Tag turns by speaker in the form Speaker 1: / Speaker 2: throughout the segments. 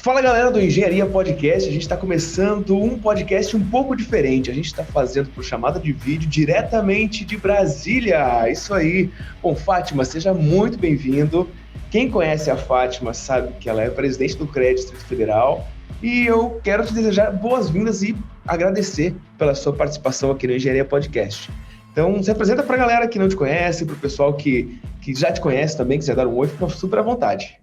Speaker 1: Fala galera do Engenharia Podcast, a gente está começando um podcast um pouco diferente, a gente está fazendo por chamada de vídeo diretamente de Brasília, isso aí. Bom, Fátima, seja muito bem-vindo. Quem conhece a Fátima sabe que ela é presidente do CREA Distrito Federal e eu quero te desejar boas-vindas e agradecer pela sua participação aqui no Engenharia Podcast. Então, se apresenta para a galera que não te conhece, para o pessoal que já te conhece também, quiser dar um oi, fica super à vontade.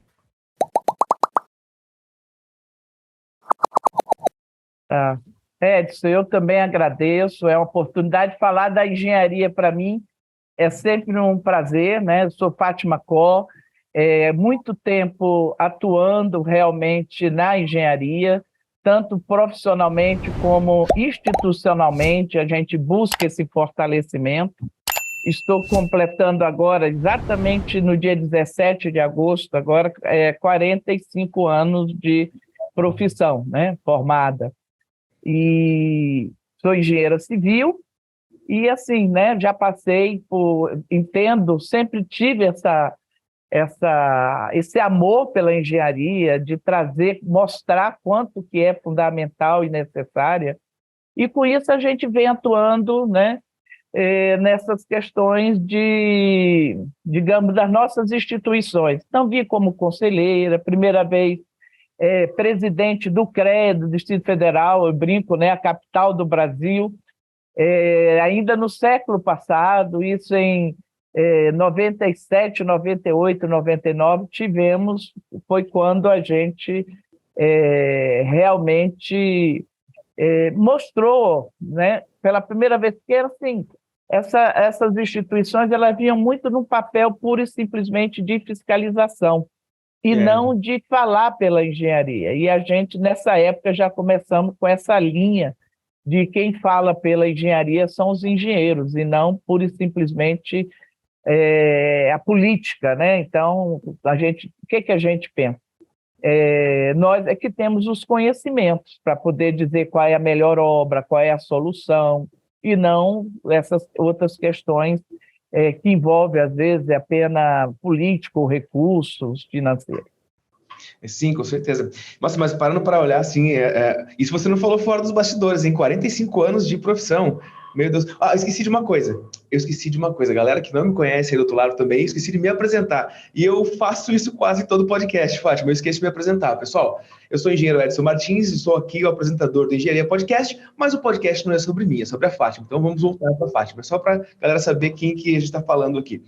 Speaker 2: Edson, eu também agradeço, é uma oportunidade de falar da engenharia para mim, é sempre um prazer, né? Eu sou Fátima Có, muito tempo atuando realmente na engenharia, tanto profissionalmente como institucionalmente, a gente busca esse fortalecimento. Estou completando agora, exatamente no dia 17 de agosto, agora 45 anos de profissão, né? Formada. E sou engenheira civil e assim, né, já passei entendo, sempre tive esse amor pela engenharia, de mostrar quanto que é fundamental e necessária, e com isso a gente vem atuando, né, nessas questões digamos, das nossas instituições. Então, vi como conselheira, primeira vez presidente do CREA, do Distrito Federal, eu brinco, né, a capital do Brasil, ainda no século passado, isso em 97, 98, 99, foi quando a gente realmente mostrou, né, pela primeira vez, que assim, essas instituições elas vinham muito num papel puro e simplesmente de fiscalização, e não de falar pela engenharia. E a gente, nessa época, já começamos com essa linha de quem fala pela engenharia são os engenheiros, e não pura e simplesmente a política, né? Então, o que a gente pensa? Nós é que temos os conhecimentos para poder dizer qual é a melhor obra, qual é a solução, e não essas outras questões que envolve, às vezes, apenas político, recursos financeiros.
Speaker 1: Sim, com certeza. Nossa, mas parando para olhar, assim, isso você não falou fora dos bastidores, hein? 45 anos de profissão. Meu Deus. Ah, eu esqueci de uma coisa. Galera que não me conhece aí do outro lado também, eu esqueci de me apresentar. E eu faço isso quase todo podcast, Fátima. Eu esqueço de me apresentar. Pessoal, eu sou o engenheiro Edson Martins e sou aqui o apresentador do Engenharia Podcast, mas o podcast não é sobre mim, é sobre a Fátima. Então vamos voltar para a Fátima, só para a galera saber quem que a gente está falando aqui.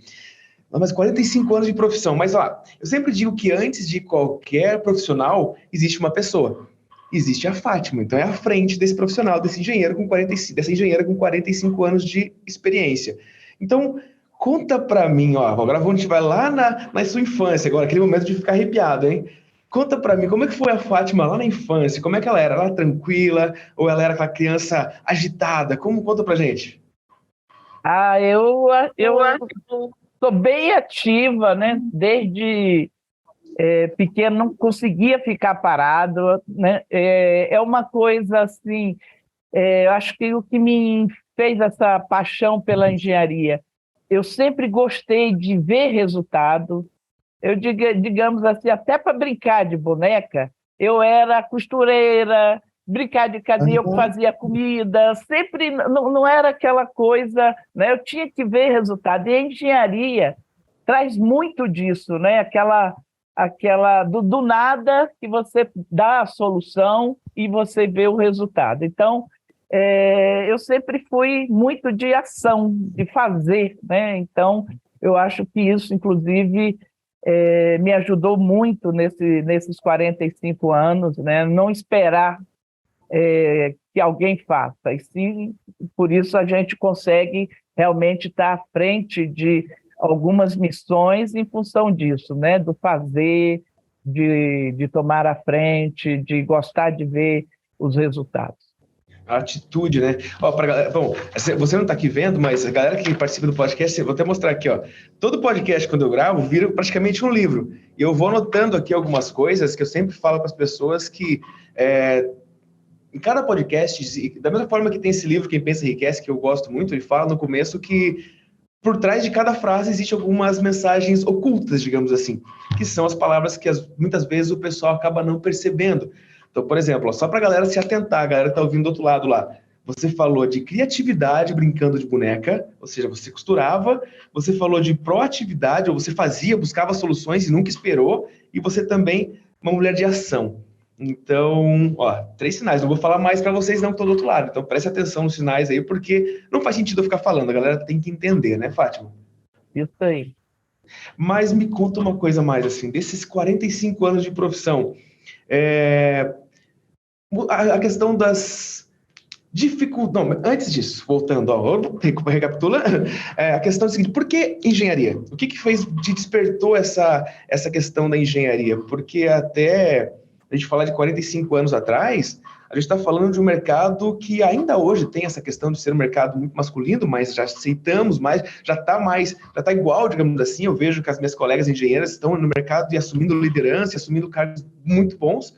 Speaker 1: Não, mas 45 anos de profissão. Mas, ó, eu sempre digo que antes de qualquer profissional, existe uma pessoa. Existe a Fátima. Então, é à frente desse profissional, dessa engenheira com 45 anos de experiência. Então, conta pra mim, ó, agora a gente vai lá na sua infância, agora, aquele momento de ficar arrepiado, hein? Conta pra mim, como é que foi a Fátima lá na infância? Como é que ela era? Ela era tranquila? Ou ela era aquela criança agitada? Conta pra gente.
Speaker 2: Eu sou bem ativa, né? Desde pequeno não conseguia ficar parado, né? É uma coisa assim, eu acho que o que me fez essa paixão pela engenharia, eu sempre gostei de ver resultado. Digamos assim, até para brincar de boneca, eu era costureira, brincar de casinha, eu fazia comida, sempre não era aquela coisa, né? Eu tinha que ver resultado. E a engenharia traz muito disso, né? Aquela do nada que você dá a solução e você vê o resultado. Então, eu sempre fui muito de ação, de fazer, né? Então, eu acho que isso, inclusive, me ajudou muito nesses 45 anos, né? Não esperar que alguém faça, e sim, por isso a gente consegue realmente estar à frente de algumas missões em função disso, né? Do fazer, de tomar a frente, de gostar de ver os resultados.
Speaker 1: A atitude, né? Ó, bom, você não está aqui vendo, mas a galera que participa do podcast, eu vou até mostrar aqui, ó. Todo podcast, quando eu gravo, vira praticamente um livro. E eu vou anotando aqui algumas coisas que eu sempre falo para as pessoas que em cada podcast, da mesma forma que tem esse livro, Quem Pensa Enriquece, que eu gosto muito, ele fala no começo que por trás de cada frase existem algumas mensagens ocultas, digamos assim, que são as palavras que muitas vezes o pessoal acaba não percebendo. Então, por exemplo, ó, só para a galera se atentar, a galera está ouvindo do outro lado lá. Você falou de criatividade brincando de boneca, ou seja, você costurava. Você falou de proatividade, ou você fazia, buscava soluções e nunca esperou. E você também, uma mulher de ação. Então, ó, 3 sinais. Não vou falar mais para vocês não, que estão do outro lado. Então, preste atenção nos sinais aí, porque não faz sentido eu ficar falando. A galera tem que entender, né, Fátima?
Speaker 2: Isso aí.
Speaker 1: Mas me conta uma coisa mais, assim, desses 45 anos de profissão, é, a questão das dificuldades... Não, antes disso, voltando, ó, recapitula, a questão é a seguinte, por que engenharia? O que te despertou essa questão da engenharia? Porque até a gente falar de 45 anos atrás, a gente está falando de um mercado que ainda hoje tem essa questão de ser um mercado muito masculino, mas já aceitamos mais, já está igual, digamos assim. Eu vejo que as minhas colegas engenheiras estão no mercado e assumindo liderança, assumindo cargos muito bons.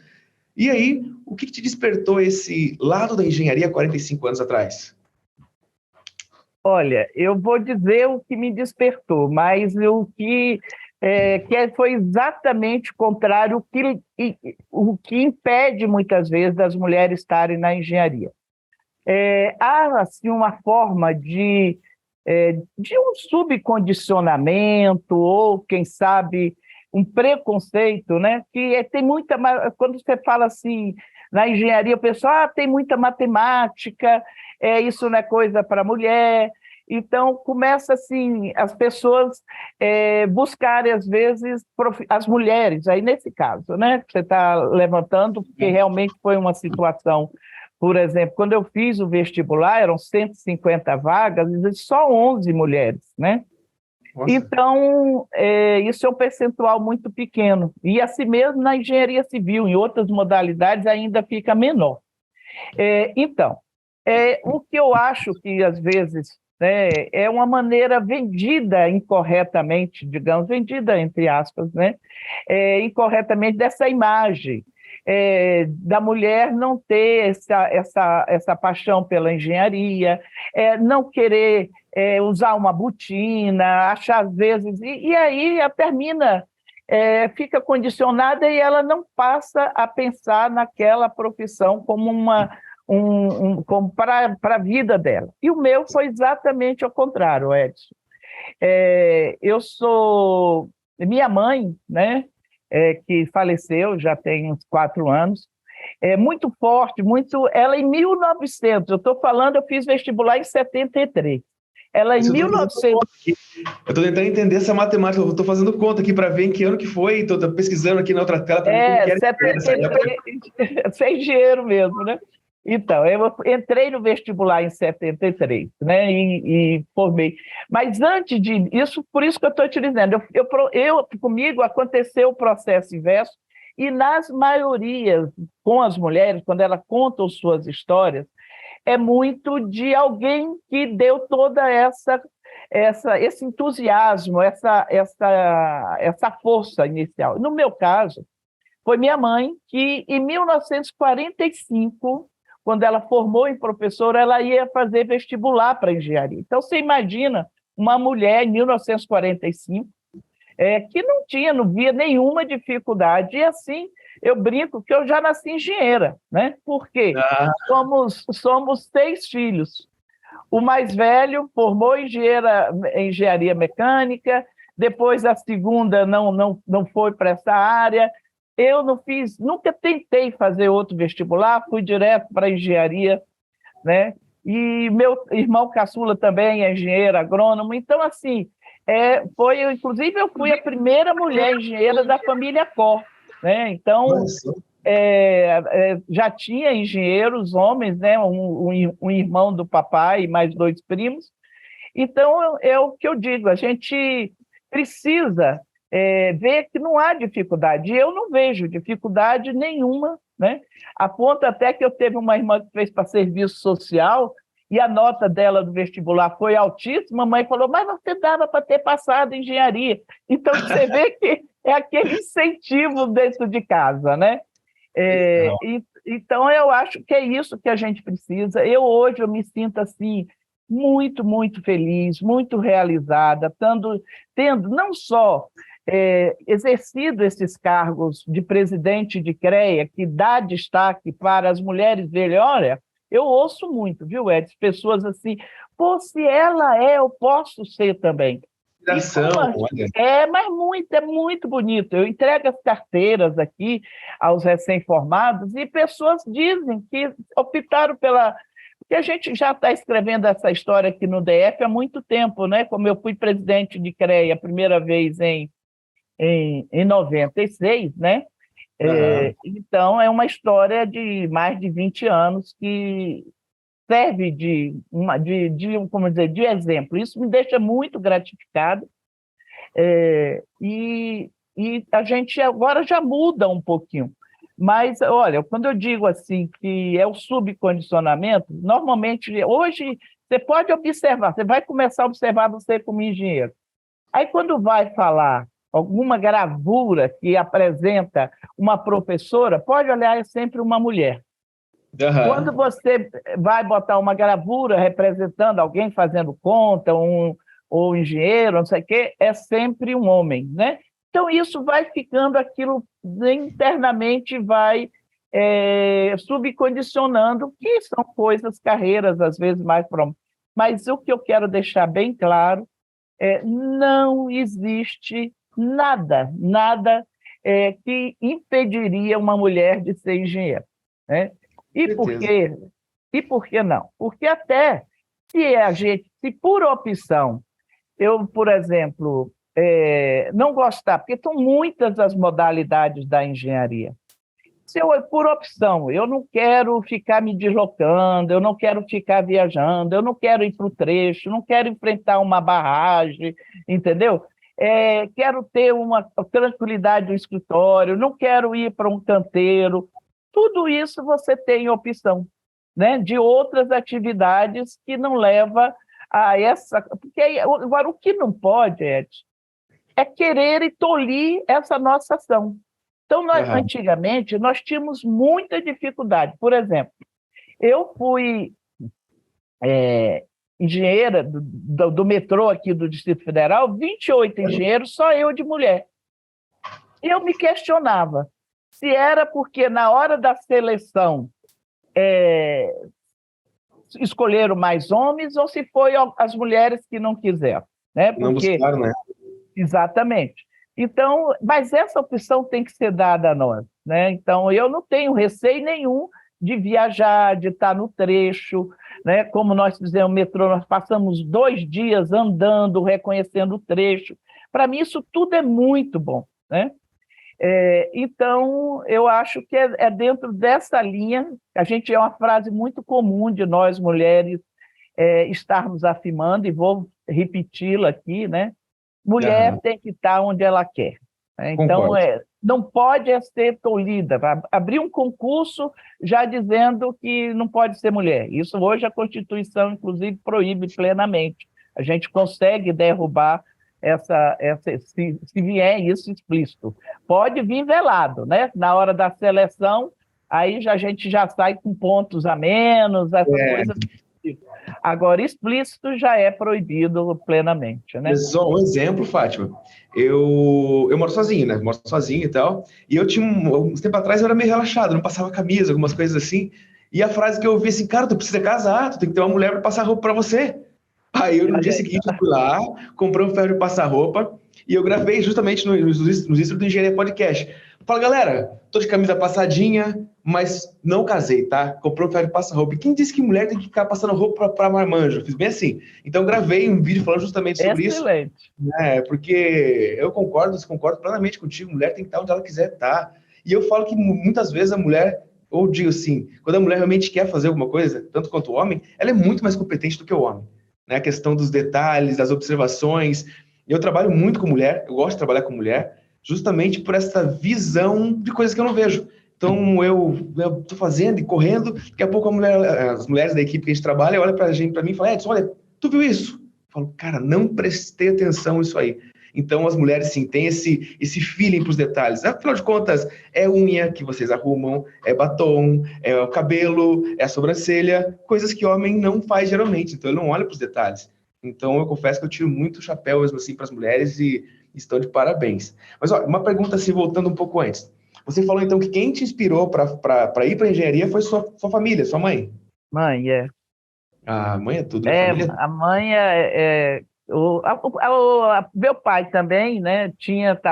Speaker 1: E aí, o que te despertou esse lado da engenharia 45 anos atrás?
Speaker 2: Olha, eu vou dizer o que me despertou, mas foi exatamente o contrário, o que impede muitas vezes das mulheres estarem na engenharia. Há assim, uma forma de um subcondicionamento, ou, quem sabe, um preconceito, né? Tem muita. Quando você fala assim, na engenharia, o pessoal tem muita matemática, isso não é coisa para mulher. Então, começa assim, as pessoas buscarem, às vezes, as mulheres, aí nesse caso, né, que você está levantando, porque realmente foi uma situação. Por exemplo, quando eu fiz o vestibular, eram 150 vagas, e só 11 mulheres, né?
Speaker 1: Nossa.
Speaker 2: Então, isso é um percentual muito pequeno. E assim mesmo na engenharia civil, em outras modalidades, ainda fica menor. Então, o que eu acho que, às vezes, né, é uma maneira vendida incorretamente, digamos, vendida entre aspas, né, incorretamente dessa imagem da mulher não ter essa paixão pela engenharia, não querer usar uma botina, achar às vezes, e aí ela termina, fica condicionada e ela não passa a pensar naquela profissão como como para a vida dela. E o meu foi exatamente ao contrário, Edson. Minha mãe, né, que faleceu já tem uns 4 anos, muito forte, ela em 1900, eu estou falando, eu fiz vestibular em 73. Ela em 1900...
Speaker 1: Eu estou tentando entender essa matemática, eu estou fazendo conta aqui para ver em que ano que foi, estou pesquisando aqui na outra tela para ver como que era
Speaker 2: 73, sem engenheiro mesmo, né? Então, eu entrei no vestibular em 73, né, e formei. Mas antes disso, por isso que eu estou te dizendo, comigo aconteceu o processo inverso, e nas maiorias, com as mulheres, quando elas contam suas histórias, é muito de alguém que deu toda esse entusiasmo, essa força inicial. No meu caso, foi minha mãe que, em 1945, quando ela formou em professora, ela ia fazer vestibular para engenharia. Então, você imagina uma mulher, em 1945, que não via nenhuma dificuldade. E assim, eu brinco que eu já nasci engenheira, né? Porque somos 6 filhos. O mais velho formou engenharia mecânica, depois a segunda não foi para essa área. Eu não fiz, nunca tentei fazer outro vestibular, fui direto para engenharia, né? E meu irmão caçula também é engenheiro agrônomo. Então, assim, inclusive, eu fui a primeira mulher engenheira da família Cor, né? Então, já tinha engenheiros homens, né? Um irmão do papai e mais 2 primos. Então, é o que eu digo, a gente precisa ver que não há dificuldade. Eu não vejo dificuldade nenhuma, né? A ponto até que eu teve uma irmã que fez para serviço social e a nota dela do vestibular foi altíssima, a mãe falou, mas você dava para ter passado em engenharia. Então, você vê que é aquele incentivo dentro de casa, né? Então, eu acho que é isso que a gente precisa. Hoje eu me sinto assim, muito, muito feliz, muito realizada, tendo não só exercido esses cargos de presidente de CREA, que dá destaque para as mulheres dele. Olha, eu ouço muito, viu, Edson? Pessoas assim, pô, se ela eu posso ser também.
Speaker 1: Inspiração, olha.
Speaker 2: Mas é muito bonito. Eu entrego as carteiras aqui aos recém-formados e pessoas dizem que optaram pela. Porque a gente já está escrevendo essa história aqui no DF há muito tempo, né? Como eu fui presidente de CREA a primeira vez em 96, né?
Speaker 1: Aham.
Speaker 2: Então, é uma história de mais de 20 anos que serve como dizer, de exemplo. Isso me deixa muito gratificado. E a gente agora já muda um pouquinho. Mas, olha, quando eu digo assim que é o subcondicionamento, normalmente, hoje, você pode observar, você vai começar a observar você como engenheiro. Aí, quando vai falar alguma gravura que apresenta uma professora, pode olhar, é sempre uma mulher. Quando
Speaker 1: Aham.
Speaker 2: você vai botar uma gravura representando alguém fazendo conta, ou engenheiro, não sei o quê, é sempre um homem, né? Então, isso vai ficando aquilo internamente, vai subcondicionando, que são coisas, carreiras, às vezes, mais promissoras. Mas o que eu quero deixar bem claro não existe nada que impediria uma mulher de ser engenheira, né?
Speaker 1: Com
Speaker 2: E por
Speaker 1: certeza.
Speaker 2: quê? E por que não? Porque até se por opção, eu, por exemplo, não gostar, porque são muitas as modalidades da engenharia. Se eu, por opção, eu não quero ficar me deslocando, eu não quero ficar viajando, eu não quero ir para o trecho, não quero enfrentar uma barragem, entendeu? Quero ter uma tranquilidade do escritório, não quero ir para um canteiro. Tudo isso você tem opção, né? De outras atividades que não leva a essa. Porque agora o que não pode, Ed, é querer e tolir essa nossa ação. Então,
Speaker 1: Aham.
Speaker 2: antigamente, nós tínhamos muita dificuldade. Por exemplo, eu fui engenheira do metrô aqui do Distrito Federal, 28 engenheiros, só eu de mulher. E eu me questionava se era porque, na hora da seleção, escolheram mais homens ou se foi as mulheres que não quiseram, né?
Speaker 1: Não
Speaker 2: Porque,
Speaker 1: buscaram, né?
Speaker 2: exatamente. Então, mas essa opção tem que ser dada a nós, né? Então, eu não tenho receio nenhum de viajar, de estar no trecho, né? Como nós fizemos o metrô, nós passamos 2 dias andando, reconhecendo o trecho. Para mim, isso tudo é muito bom, né? Então, eu acho que é dentro dessa linha, a gente é uma frase muito comum de nós, mulheres, estarmos afirmando, e vou repeti-la aqui, né? Mulher
Speaker 1: Aham.
Speaker 2: tem que estar onde ela quer, né? Então,
Speaker 1: Concordo.
Speaker 2: não pode ser tolhida, abrir um concurso já dizendo que não pode ser mulher. Isso hoje a Constituição, inclusive, proíbe plenamente. A gente consegue derrubar se vier isso explícito. Pode vir velado, né? Na hora da seleção, aí a gente já sai com pontos a menos, essas
Speaker 1: É,
Speaker 2: coisas. Agora, explícito já é proibido plenamente, né?
Speaker 1: mas só um exemplo, Fátima. Eu moro sozinho, né? Moro sozinho e tal. E eu tinha uns tempo atrás eu era meio relaxado, não passava camisa, algumas coisas assim. E a frase que eu ouvi assim, cara, tu precisa casar, tu tem que ter uma mulher para passar roupa para você. Aí eu no dia
Speaker 2: Olha aí.
Speaker 1: seguinte eu fui lá, comprei um ferro de passar roupa e eu gravei justamente nos Istros do Engenharia Podcast. Fala, galera, tô de camisa passadinha, mas não casei, tá? Comprei um ferro de passar roupa. E quem disse que mulher tem que ficar passando roupa para marmanjo? Fiz bem assim. Então gravei um vídeo falando justamente sobre isso,
Speaker 2: Excelente.
Speaker 1: né? Porque eu concordo plenamente contigo. Mulher tem que estar onde ela quiser estar. E eu falo que muitas vezes a mulher, ou digo assim, quando a mulher realmente quer fazer alguma coisa, tanto quanto o homem, ela é muito mais competente do que o homem, né? A questão dos detalhes, das observações. Eu trabalho muito com mulher, eu gosto de trabalhar com mulher, justamente por essa visão de coisas que eu não vejo. Então eu tô fazendo e correndo, daqui a pouco as mulheres da equipe que a gente trabalha olham para mim e falam, Edson, olha, tu viu isso? Eu falo, cara, não prestei atenção nisso aí. Então, as mulheres, sim, têm esse feeling para os detalhes. Afinal de contas, é unha que vocês arrumam, é batom, é o cabelo, é a sobrancelha, coisas que homem não faz geralmente. Então, ele não olha para os detalhes. Então, eu confesso que eu tiro muito o chapéu mesmo assim para as mulheres e estão de parabéns. Mas, ó, uma pergunta assim, voltando um pouco antes. Você falou, então, que quem te inspirou para ir para a engenharia foi sua família, sua mãe.
Speaker 2: Mãe, é.
Speaker 1: A mãe é tudo, né? Família?
Speaker 2: A mãe meu pai também, né?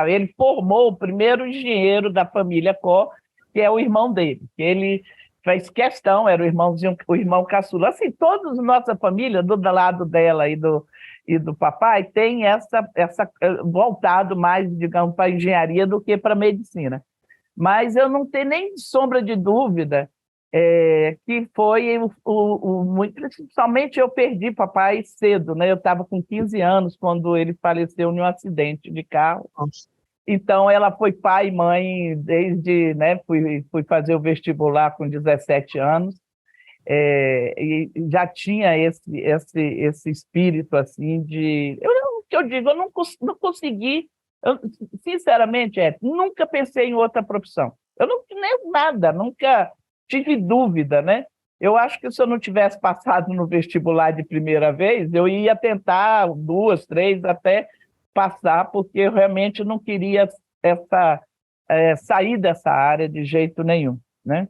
Speaker 2: Ele formou o primeiro engenheiro da família Có, que é o irmão dele. Que ele fez questão, era o irmão caçula. Assim, todos nossa família, do lado dela e do papai, tem essa voltado mais, digamos, para a engenharia do que para a medicina. Mas eu não tenho nem sombra de dúvida que foi principalmente eu perdi papai cedo, né? Eu estava com 15 anos quando ele faleceu em um acidente de carro.
Speaker 1: Nossa.
Speaker 2: Então ela foi pai e mãe desde, né? Fui fazer o vestibular com 17 anos. E já tinha esse espírito assim de eu não consegui, sinceramente, nunca pensei em outra profissão. Eu não nem nada, nunca tive dúvida, né? Eu acho que se eu não tivesse passado no vestibular de primeira vez, eu ia tentar 2, 3 até passar, porque eu realmente não queria sair dessa área de jeito nenhum, né?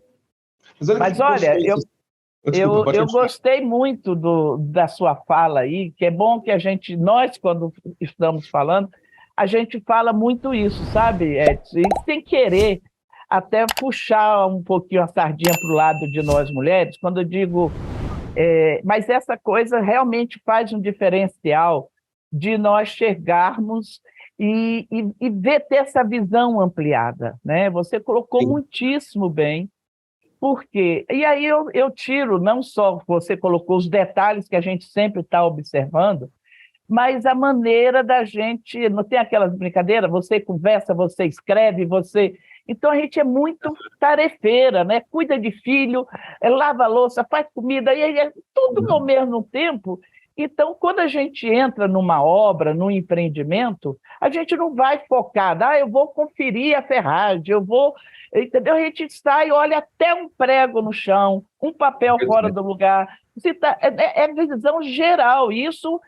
Speaker 2: Mas olha,
Speaker 1: Desculpa, pode
Speaker 2: eu
Speaker 1: continuar.
Speaker 2: gostei muito da sua fala aí, que é bom que nós, quando estamos falando, a gente fala muito isso, sabe, Edson? E sem querer até puxar um pouquinho a sardinha para o lado de nós mulheres, quando eu digo, mas essa coisa realmente faz um diferencial de nós chegarmos e ter essa visão ampliada, né? Você colocou
Speaker 1: Sim.
Speaker 2: muitíssimo bem. Por quê? E aí eu tiro, não só você colocou os detalhes que a gente sempre está observando, mas a maneira da gente. Não tem aquelas brincadeiras? Você conversa, você escreve, você. Então a gente é muito tarefeira, né? Cuida de filho, lava a louça, faz comida, e aí é tudo ao mesmo tempo. Então, quando a gente entra numa obra, num empreendimento, a gente não vai focar, eu vou conferir a ferragem, eu vou. Entendeu? A gente sai, olha até um prego no chão, um papel fora do lugar. É visão geral. Isso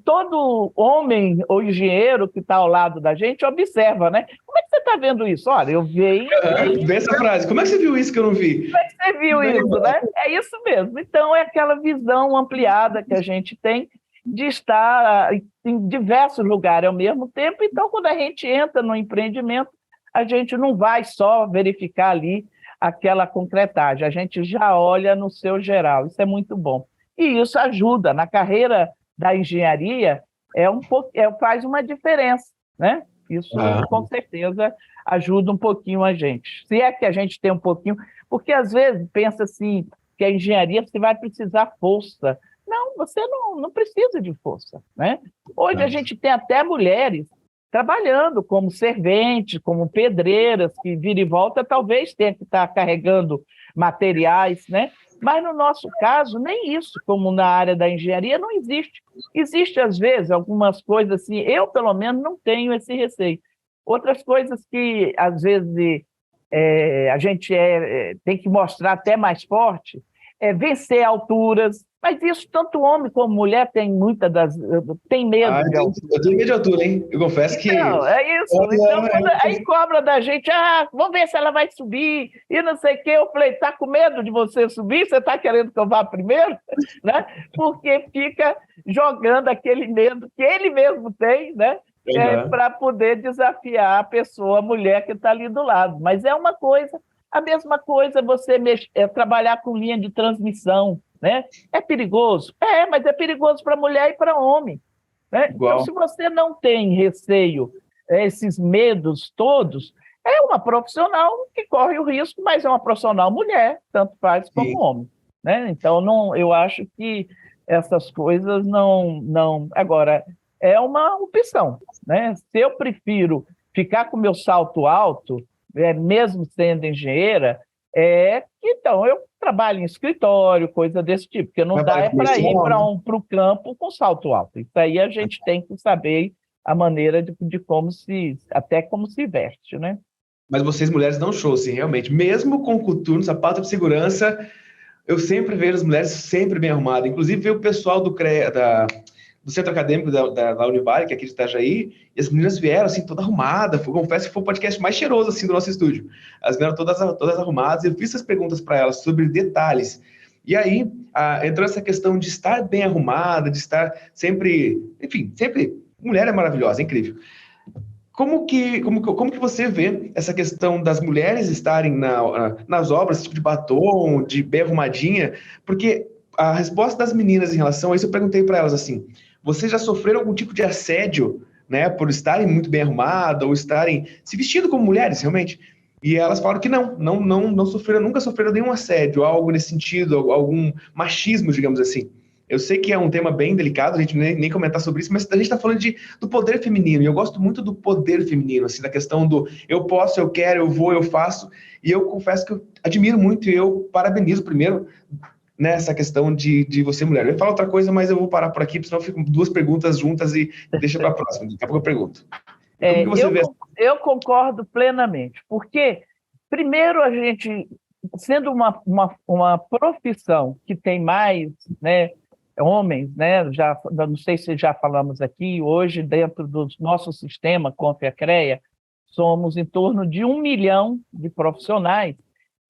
Speaker 2: todo homem ou engenheiro que está ao lado da gente observa, né? Como é que você está vendo isso? Olha, eu vi.
Speaker 1: Vê essa frase. Como é que você viu isso que eu não vi?
Speaker 2: Como é que você viu isso, né? É isso mesmo. Então, é aquela visão ampliada que a gente tem de estar em diversos lugares ao mesmo tempo. Então, quando a gente entra no empreendimento, a gente não vai só verificar ali aquela concretagem, a gente já olha no seu geral. Isso é muito bom. E isso ajuda na carreira da engenharia, faz uma diferença, né? Isso, com certeza, ajuda um pouquinho a gente. Se é que a gente tem um pouquinho, porque às vezes pensa assim, que a engenharia você vai precisar força. Não, você não precisa de força, né? Hoje a gente tem até mulheres trabalhando como serventes, como pedreiras, que vira e volta talvez tenha que estar carregando materiais, né? Mas no nosso caso, nem isso, como na área da engenharia, não existe. Existe, às vezes, algumas coisas assim, eu, pelo menos, não tenho esse receio. Outras coisas que, às vezes, a gente tem que mostrar até mais forte, vencer alturas, mas isso tanto homem como mulher tem tem medo de altura.
Speaker 1: Eu tenho medo de altura, hein? Eu confesso que...
Speaker 2: Não, é isso. Então, aí cobra da gente, vamos ver se ela vai subir, e não sei o quê. Eu falei, tá com medo de você subir? Você está querendo que eu vá primeiro? Né? Porque fica jogando aquele medo que ele mesmo tem, né? Para poder desafiar a pessoa, a mulher que está ali do lado. Mas é uma coisa, a mesma coisa você trabalhar com linha de transmissão, né? É perigoso? Mas é perigoso para mulher e para homem. Né? Então, se você não tem receio, esses medos todos, é uma profissional que corre o risco, mas é uma profissional mulher, tanto faz como homem. Né? Então, eu acho que essas coisas não... Agora, é uma opção. Né? Se eu prefiro ficar com o meu salto alto, mesmo sendo engenheira, então eu trabalho em escritório, coisa desse tipo, porque não dá para ir para o campo com salto alto. Isso aí a gente tem que saber a maneira de como até como se veste, né?
Speaker 1: Mas vocês, mulheres, dão show, sim, realmente. Mesmo com coturno, sapato de segurança, eu sempre vejo as mulheres sempre bem arrumadas. Inclusive, veio o pessoal do Centro Acadêmico da Univale, que é aqui de Itajaí, e as meninas vieram, assim, toda arrumada. Confesso que foi o podcast mais cheiroso, assim, do nosso estúdio. Elas vieram todas arrumadas, e eu fiz essas perguntas para elas sobre detalhes. E aí, entrou essa questão de estar bem arrumada, de estar sempre... Enfim, sempre... Mulher é maravilhosa, é incrível. Como que você vê essa questão das mulheres estarem nas obras, tipo de batom, de bem arrumadinha? Porque a resposta das meninas em relação a isso, eu perguntei para elas assim: vocês já sofreram algum tipo de assédio, né, por estarem muito bem arrumadas ou estarem se vestindo como mulheres, realmente? E elas falaram que não sofreram, nunca sofreram nenhum assédio, algo nesse sentido, algum machismo, digamos assim. Eu sei que é um tema bem delicado, a gente nem comentar sobre isso, mas a gente está falando do poder feminino, e eu gosto muito do poder feminino, assim, da questão do eu posso, eu quero, eu vou, eu faço, e eu confesso que eu admiro muito e eu parabenizo primeiro nessa questão de você mulher. Eu ia falar outra coisa, mas eu vou parar por aqui, senão ficam duas perguntas juntas e deixa para a próxima, daqui a pouco eu pergunto. Como que você vê?
Speaker 2: Eu concordo plenamente, porque, primeiro, a gente, sendo uma profissão que tem mais, né, homens, né, já, não sei se já falamos aqui, hoje, dentro do nosso sistema CONFEA-CREA, somos em torno de 1 milhão de profissionais,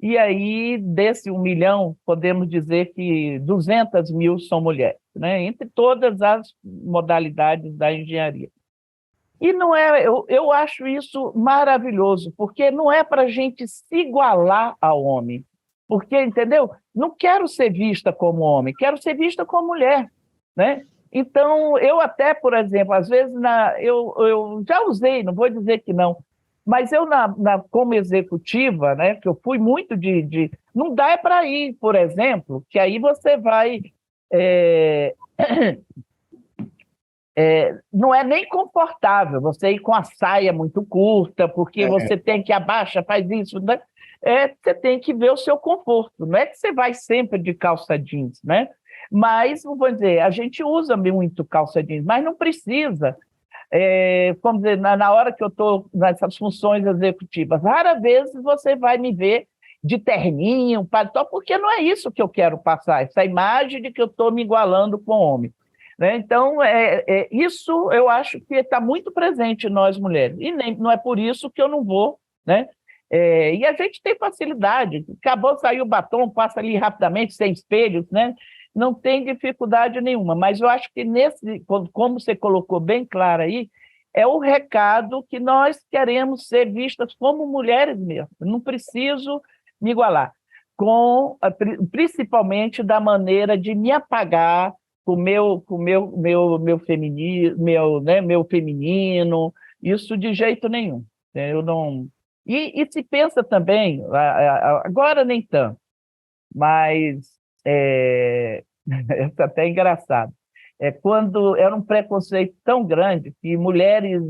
Speaker 2: e aí, desse 1 milhão, podemos dizer que 200 mil são mulheres, né, entre todas as modalidades da engenharia. E não é, eu acho isso maravilhoso, porque não é para a gente se igualar ao homem. Porque, entendeu? Não quero ser vista como homem, quero ser vista como mulher, né? Então, eu até, por exemplo, às vezes eu já usei, não vou dizer que não, mas eu como executiva, né, que eu fui muito não dá para ir, por exemplo, que aí você vai não é nem confortável você ir com a saia muito curta, porque você tem que abaixa, faz isso, né? Você tem que ver o seu conforto. Não é que você vai sempre de calça jeans, né? Mas, vou dizer, a gente usa muito calça jeans, mas não precisa. Vamos dizer, na hora que eu estou nessas funções executivas, raras vezes você vai me ver de terninho, paletó, porque não é isso que eu quero passar, essa imagem de que eu estou me igualando com o homem. Né? Então, isso eu acho que está muito presente em nós mulheres, e não é por isso que eu não vou, né? E a gente tem facilidade, acabou de sair o batom, passa ali rapidamente, sem espelhos, né? Não tem dificuldade nenhuma, mas eu acho que como você colocou bem claro aí, é o recado que nós queremos ser vistas como mulheres mesmo, não preciso me igualar, principalmente da maneira de me apagar com meu feminino, né, meu feminino, isso de jeito nenhum. Né? Eu não... E se pensa também, agora nem tanto, mas isso é até engraçado. Quando era um preconceito tão grande que mulheres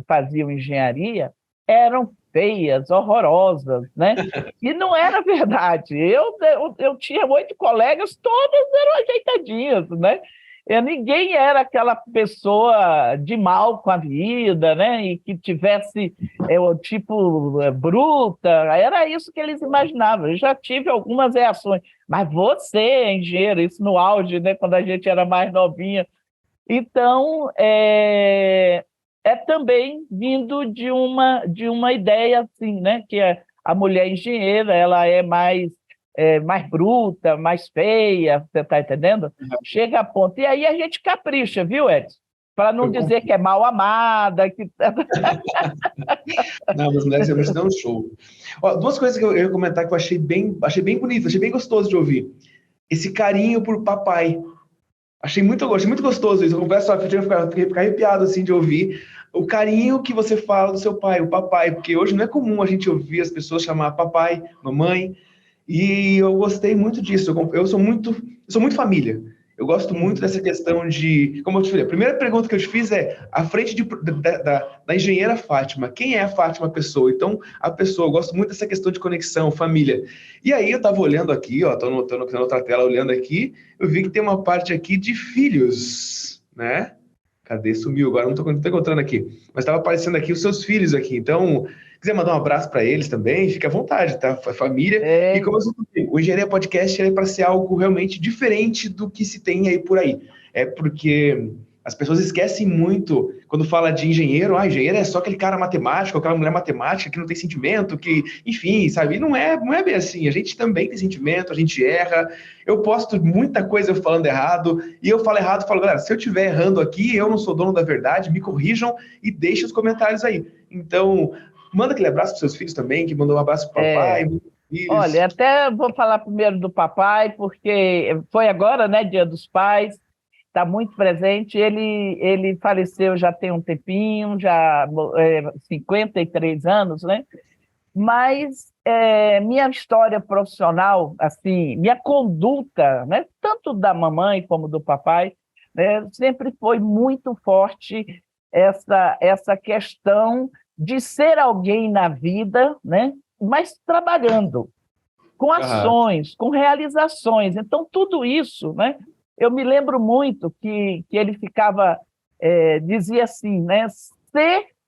Speaker 2: faziam engenharia eram feias, horrorosas, né? E não era verdade. Eu tinha 8 colegas, todas eram ajeitadinhas, né? Ninguém era aquela pessoa de mal com a vida, né? E que tivesse o tipo bruta. Era isso que eles imaginavam. Eu já tive algumas reações. Mas você é engenheiro, isso no auge, né? Quando a gente era mais novinha. Então, também vindo de uma ideia assim, né? Que a mulher engenheira ela é mais bruta, mais feia, você está entendendo? Chega a ponto. E aí a gente capricha, viu, Edson? Para não dizer que é mal amada.
Speaker 1: Não, as mulheres realmente dão um show. Ó, 2 coisas que eu ia comentar que eu achei bem bonito, achei bem gostoso de ouvir. Esse carinho por papai. Achei muito gostoso isso. Eu confesso só que eu fiquei arrepiado assim, de ouvir o carinho que você fala do seu pai, o papai, porque hoje não é comum a gente ouvir as pessoas chamar papai, mamãe, e eu gostei muito disso. Eu sou muito família. Eu gosto muito dessa questão de, como eu te falei, a primeira pergunta que eu te fiz é à frente da engenheira Fátima. Quem é a Fátima pessoa? Então, a pessoa, eu gosto muito dessa questão de conexão, família. E aí eu estava olhando aqui, ó, tô na outra tela olhando aqui, eu vi que tem uma parte aqui de filhos, né? Cadê? Sumiu agora, não tô encontrando aqui. Mas estava aparecendo aqui os seus filhos aqui. Então, quiser mandar um abraço para eles também, fique à vontade, tá? Família. E
Speaker 2: É,
Speaker 1: como eu sempre digo, o Engenharia Podcast é para ser algo realmente diferente do que se tem aí por aí. É porque as pessoas esquecem muito quando fala de engenheiro, engenheiro é só aquele cara matemático, aquela mulher matemática que não tem sentimento, que, enfim, sabe? E não é bem assim. A gente também tem sentimento, a gente erra. Eu posto muita coisa eu falando errado, e eu falo errado, falo, galera, se eu estiver errando aqui, eu não sou dono da verdade, me corrijam e deixem os comentários aí. Então, manda aquele abraço para seus filhos também, que mandou um abraço para o
Speaker 2: é.
Speaker 1: papai, filhos.
Speaker 2: Olha, até vou falar primeiro do papai, porque foi agora, né, Dia dos Pais, está muito presente. Ele faleceu já tem um tempinho, já 53 anos, né? Mas minha história profissional, assim, minha conduta, né, tanto da mamãe como do papai, né, sempre foi muito forte essa questão de ser alguém na vida, né, mas trabalhando, com
Speaker 1: Aham,
Speaker 2: ações, com realizações. Então, tudo isso, né, eu me lembro muito que ele ficava, dizia assim, né,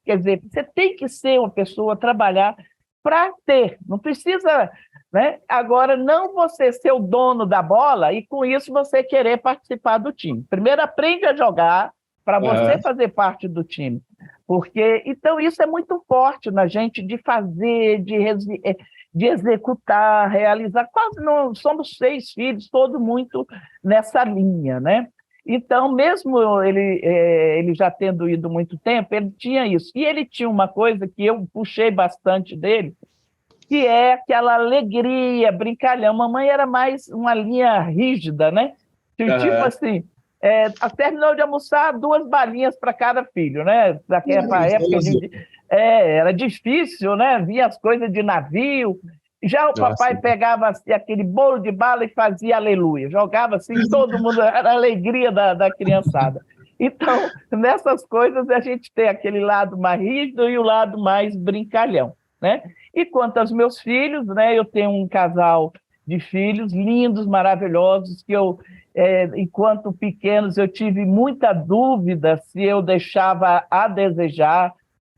Speaker 2: quer dizer, você tem que ser uma pessoa, trabalhar para ter, não precisa, né? Agora, não você ser o dono da bola e com isso você querer participar do time. Primeiro aprende a jogar para você
Speaker 1: aham.
Speaker 2: fazer parte do time. Porque, então, isso é muito forte na gente de fazer, de executar, realizar. Quase não somos 6 filhos, todo muito nessa linha, né? Então, mesmo ele já tendo ido muito tempo, ele tinha isso. E ele tinha uma coisa que eu puxei bastante dele, que é aquela alegria, brincalhão. Mamãe era mais uma linha rígida, né? Tipo
Speaker 1: Aham.
Speaker 2: assim, terminou de almoçar, 2 balinhas para cada filho, né? Naquela época,
Speaker 1: Gostoso.
Speaker 2: era difícil, né? Via as coisas de navio. Já o
Speaker 1: Nossa.
Speaker 2: papai pegava assim, aquele bolo de bala e fazia aleluia. Jogava assim, todo mundo, era a alegria da criançada. Então, nessas coisas, a gente tem aquele lado mais rígido e o lado mais brincalhão, né? E quanto aos meus filhos, né? Eu tenho um casal de filhos lindos, maravilhosos, que enquanto pequenos, eu tive muita dúvida se eu deixava a desejar,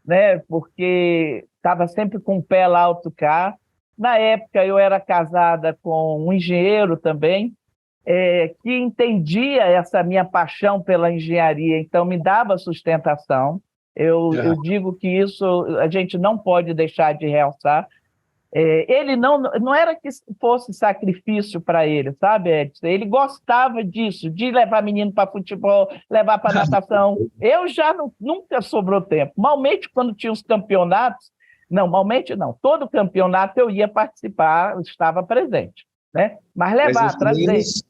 Speaker 2: né? Porque estava sempre com o pé lá alto cá. Na época, eu era casada com um engenheiro também, que entendia essa minha paixão pela engenharia, então me dava sustentação. Eu
Speaker 1: Aham.
Speaker 2: digo que isso a gente não pode deixar de realçar. Ele não era que fosse sacrifício para ele, sabe, Edson? Ele gostava disso, de levar menino para futebol, levar para natação. Eu já nunca sobrou tempo. Malmente, quando tinha os campeonatos, não, malmente não, todo campeonato eu ia participar, eu estava presente, né? Mas
Speaker 1: Mas
Speaker 2: levar,
Speaker 1: os
Speaker 2: trazer.
Speaker 1: meninos,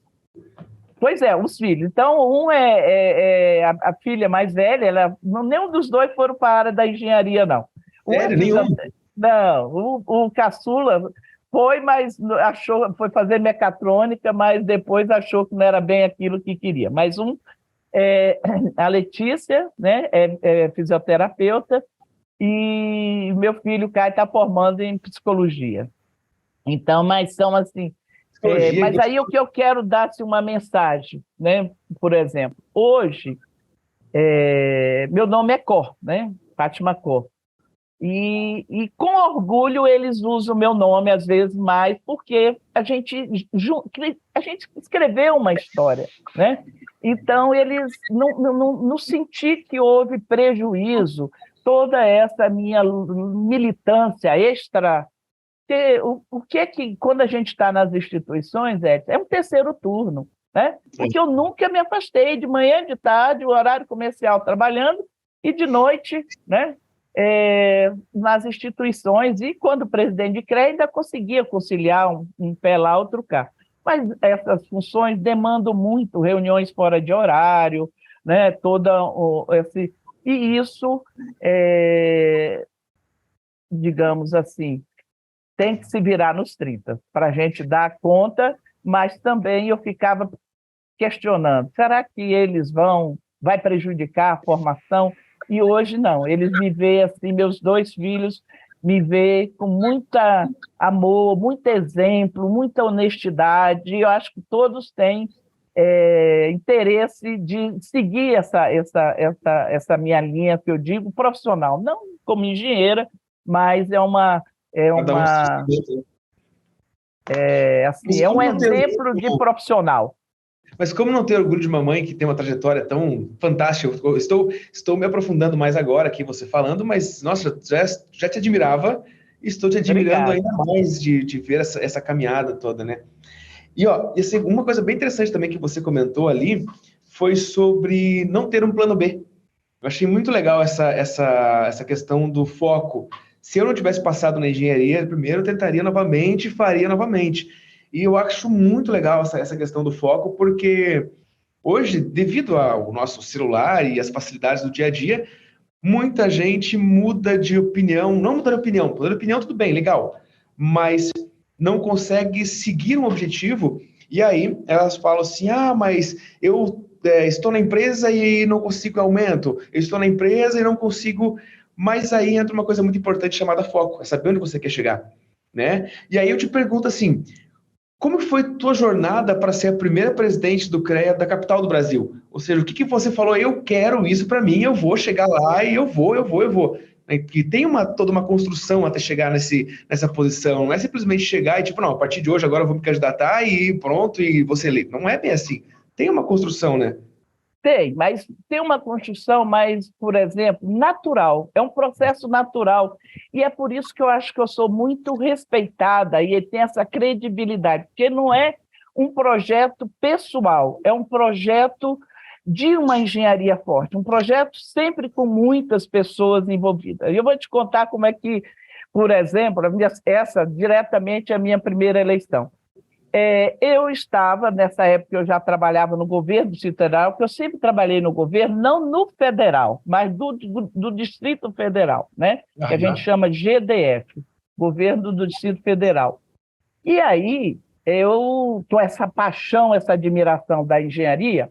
Speaker 2: Pois é, os filhos. Então, a filha mais velha, nenhum dos dois foram para a área da engenharia, não. Um é
Speaker 1: sério, nenhum.
Speaker 2: não, o caçula foi, mas foi fazer mecatrônica, mas depois achou que não era bem aquilo que queria. Mas a Letícia, né, é fisioterapeuta, e meu filho Caio está formando em psicologia. Então, mas são assim.
Speaker 1: Psicologia,
Speaker 2: Mas aí o que eu quero dar assim, uma mensagem, né? Por exemplo, hoje meu nome é Cor, né? Fátima Cor. E com orgulho eles usam o meu nome, às vezes mais, porque a gente escreveu uma história, né? Então, eles não senti que houve prejuízo, toda essa minha militância extra. Porque o que é que, quando a gente está nas instituições, é um terceiro turno, né? Porque eu nunca me afastei de manhã, de tarde, o horário comercial trabalhando, e de noite, né? Nas instituições, e quando presidente de CREA ainda conseguia conciliar um pé lá, outro cá. Mas essas funções demandam muito, reuniões fora de horário, né? E isso, digamos assim, tem que se virar nos 30 para a gente dar conta, mas também eu ficava questionando, será que vai prejudicar a formação? E hoje não, eles me veem assim, meus 2 filhos me veem com muita amor, muito exemplo, muita honestidade, e eu acho que todos têm interesse de seguir essa minha linha, que eu digo, profissional. Não como engenheira, mas
Speaker 1: Cada um se respeita. Mas
Speaker 2: é um
Speaker 1: como não ter
Speaker 2: exemplo de profissional.
Speaker 1: Mas como não ter orgulho de uma mãe que tem uma trajetória tão fantástica? Eu estou me aprofundando mais agora aqui, você falando, mas, nossa, já te admirava e estou te admirando
Speaker 2: Obrigado.
Speaker 1: ainda mais de ver essa caminhada toda, né? E, ó, assim, uma coisa bem interessante também que você comentou ali foi sobre não ter um plano B. Eu achei muito legal essa questão do foco. Se eu não tivesse passado na engenharia, primeiro eu tentaria novamente e faria novamente. E eu acho muito legal essa questão do foco, porque hoje, devido ao nosso celular e as facilidades do dia a dia, muita gente muda de opinião, não mudar de opinião tudo bem, legal, mas não consegue seguir um objetivo, e aí elas falam assim, mas eu estou na empresa e não consigo aumento, eu estou na empresa e não consigo, mas aí entra uma coisa muito importante chamada foco, é saber onde você quer chegar, né? E aí eu te pergunto assim, como foi tua jornada para ser a primeira presidente do CREA da capital do Brasil? Ou seja, o que você falou? Eu quero isso para mim, eu vou chegar lá e eu vou. Que tem toda uma construção até chegar nessa posição. Não é simplesmente chegar e tipo, não, a partir de hoje agora eu vou me candidatar e pronto, e você lê. Não é bem assim. Tem uma construção, né?
Speaker 2: Tem, mas tem uma construção mais, por exemplo, natural. É um processo natural. E é por isso que eu acho que eu sou muito respeitada e tem essa credibilidade, porque não é um projeto pessoal, é um projeto de uma engenharia forte, um projeto sempre com muitas pessoas envolvidas. E eu vou te contar como é que, por exemplo, essa diretamente é a minha primeira eleição. Eu estava, nessa época, eu já trabalhava no governo do Distrito Federal, porque eu sempre trabalhei no governo, não no federal, mas do Distrito Federal, né? Que a gente chama GDF, Governo do Distrito Federal. E aí, eu, com essa paixão, essa admiração da engenharia,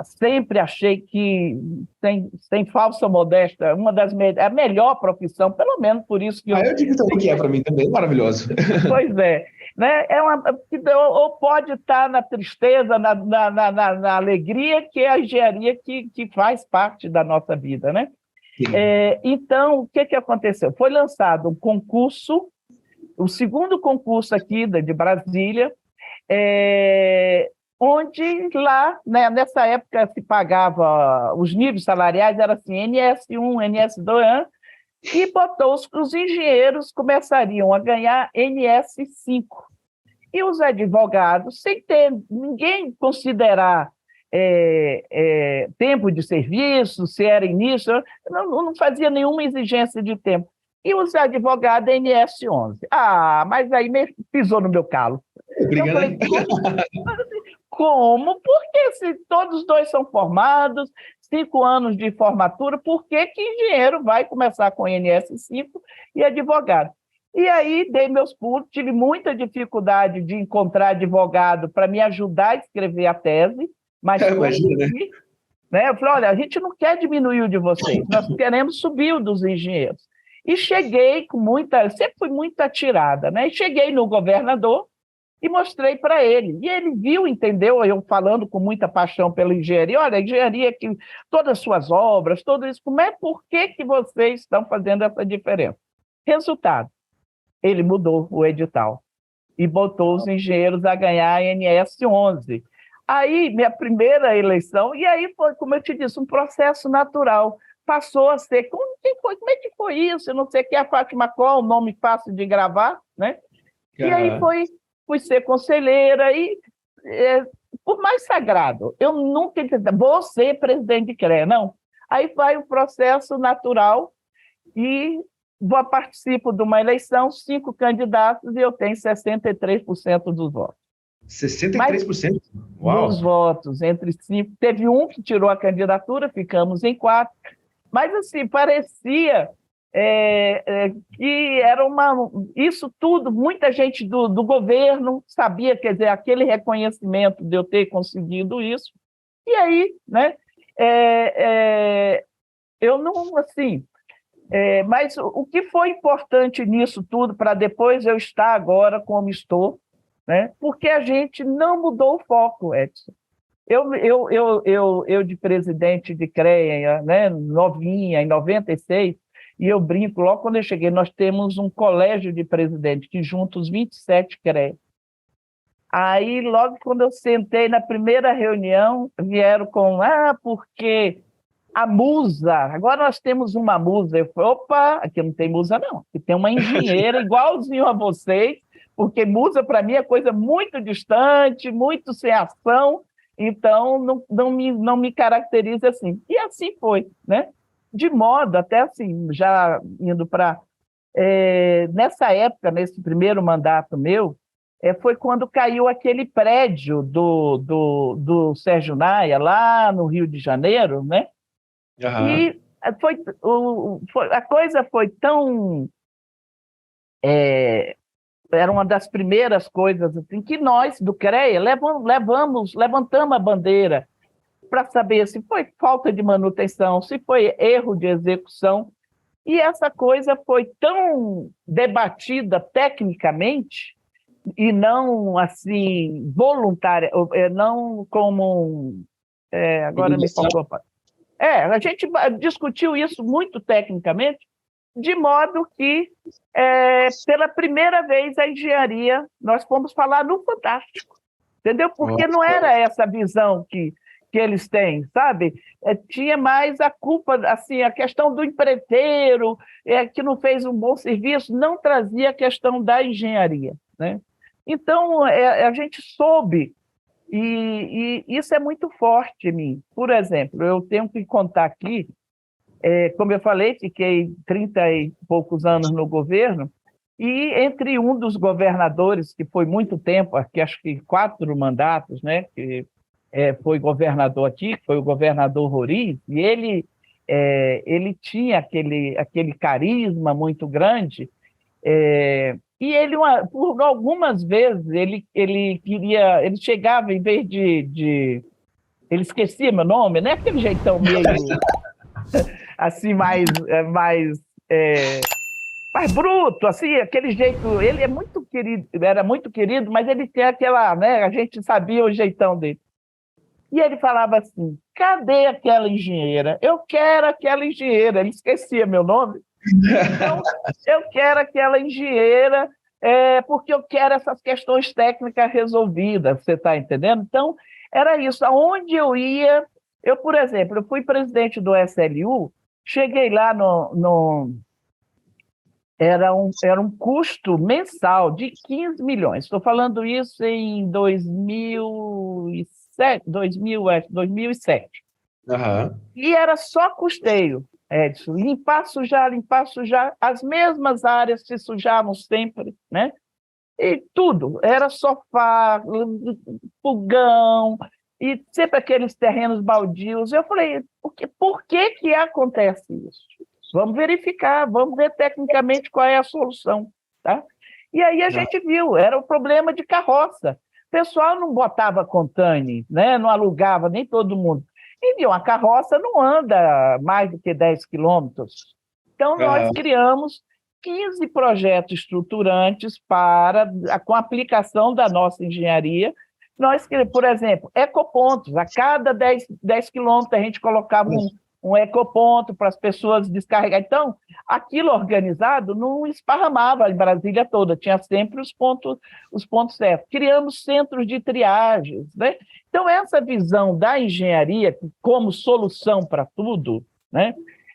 Speaker 2: sempre achei que, sem falsa modéstia, a melhor profissão, pelo menos por isso que
Speaker 1: Eu digo também que é para mim também, maravilhoso.
Speaker 2: Pois é, né? Ou pode estar na tristeza, na alegria, que é a engenharia que faz parte da nossa vida, né? Então, o que aconteceu? Foi lançado um concurso, o segundo concurso aqui de Brasília, onde lá, né, nessa época, se pagava, os níveis salariais eram assim, NS1, NS2, e botou os engenheiros começariam a ganhar NS5. E os advogados, sem ter ninguém considerar tempo de serviço, se era início, não fazia nenhuma exigência de tempo. E os advogados NS11. Mas aí pisou no meu calo.
Speaker 1: Briga,
Speaker 2: Eu falei,
Speaker 1: né?
Speaker 2: como? Porque se todos os dois são formados, 5 anos de formatura, por que engenheiro vai começar com INS5 e advogado? E aí dei meus pulos, tive muita dificuldade de encontrar advogado para me ajudar a escrever a tese, mas consegui, né? Eu falei, olha, a gente não quer diminuir o de vocês, nós queremos subir o dos engenheiros. E cheguei sempre fui muito atirada, né? E cheguei no governador, e mostrei para ele. E ele viu, entendeu, eu falando com muita paixão pela engenharia, olha, a engenharia, que todas as suas obras, tudo isso, por que vocês estão fazendo essa diferença? Resultado, ele mudou o edital e botou os engenheiros a ganhar a NS11. Aí, minha primeira eleição, e aí foi, como eu te disse, um processo natural. Passou a ser, como é que foi isso? Eu não sei o que é a Fátima Coll, um nome fácil de gravar, né? E aí fui ser conselheira e, por mais sagrado, eu nunca disse, vou ser presidente de CREA, não. Aí vai o processo natural e participo de uma eleição, 5 candidatos, e eu tenho 63% dos votos.
Speaker 1: 63%? Uau!
Speaker 2: Dos votos, entre 5. Teve um que tirou a candidatura, ficamos em 4. Mas, assim, parecia que era isso tudo, muita gente do governo sabia, quer dizer, aquele reconhecimento de eu ter conseguido isso. E aí, né, eu não, assim, mas o que foi importante nisso tudo, para depois eu estar agora como estou, né, porque a gente não mudou o foco, Edson. Eu de presidente de CREA, né, novinha, em 96, e eu brinco, logo quando eu cheguei, nós temos um colégio de presidente que junta os 27 CREA. Aí, logo quando eu sentei na primeira reunião, vieram com, porque a musa, agora nós temos uma musa. Eu falei, opa, aqui não tem musa não, aqui tem uma engenheira igualzinho a vocês, porque musa para mim é coisa muito distante, muito sem ação, então não me caracteriza assim. E assim foi, né? De modo, até assim, já indo para... nessa época, nesse primeiro mandato meu, foi quando caiu aquele prédio do Sérgio Naia, lá no Rio de Janeiro, né?
Speaker 1: Aham.
Speaker 2: E a coisa foi tão... era uma das primeiras coisas assim, que nós, do CREA, levantamos a bandeira para saber se foi falta de manutenção, se foi erro de execução. E essa coisa foi tão debatida tecnicamente e não assim voluntária, não como agora me
Speaker 1: Obrigação.
Speaker 2: faltou. A gente discutiu isso muito tecnicamente, de modo que, pela primeira vez, a engenharia, nós fomos falar no Fantástico, entendeu? Porque não
Speaker 1: Nossa.
Speaker 2: era essa visão que eles têm, sabe? Tinha mais a culpa, assim, a questão do empreiteiro, que não fez um bom serviço, não trazia a questão da engenharia, né? Então, a gente soube, e isso é muito forte em mim. Por exemplo, eu tenho que contar aqui, como eu falei, fiquei 30 e poucos anos no governo, e entre um dos governadores, que foi muito tempo, aqui acho que 4 mandatos, né, que foi governador aqui, que foi o governador Roriz, e ele tinha aquele carisma muito grande, e ele, por algumas vezes, ele chegava, em vez ele esquecia meu nome, né? Aquele jeitão meio assim, mais bruto, assim, aquele jeito. Ele é muito querido, era muito querido, mas ele tem aquela, né? A gente sabia o jeitão dele. E ele falava assim: cadê aquela engenheira? Eu quero aquela engenheira. Ele esquecia meu nome. Então, eu quero aquela engenheira, porque eu quero essas questões técnicas resolvidas, você está entendendo? Então, era isso. Aonde eu ia, por exemplo, eu fui presidente do SLU, cheguei lá era um custo mensal de 15 milhões. Estou falando isso em 2007, 2007.
Speaker 1: Aham.
Speaker 2: E era só custeio, Edson. Limpar, sujar. As mesmas áreas se sujavam sempre, né? E tudo. Era sofá, fogão, e sempre aqueles terrenos baldios. Eu falei, por que acontece isso? Vamos verificar, vamos ver tecnicamente qual é a solução, tá? E aí a gente viu, era o problema de carroça. O pessoal não botava container, né? Não alugava, nem todo mundo. E viu, a carroça não anda mais do que 10 quilômetros. Então, nós
Speaker 1: Aham.
Speaker 2: criamos 15 projetos estruturantes com a aplicação da nossa engenharia. Nós, por exemplo, ecopontos. A cada 10 quilômetros a gente colocava um ecoponto para as pessoas descarregar. Então, aquilo organizado não esparramava em Brasília toda, tinha sempre os pontos certos. Criamos centros de triagens, né? Então, essa visão da engenharia como solução para tudo, né?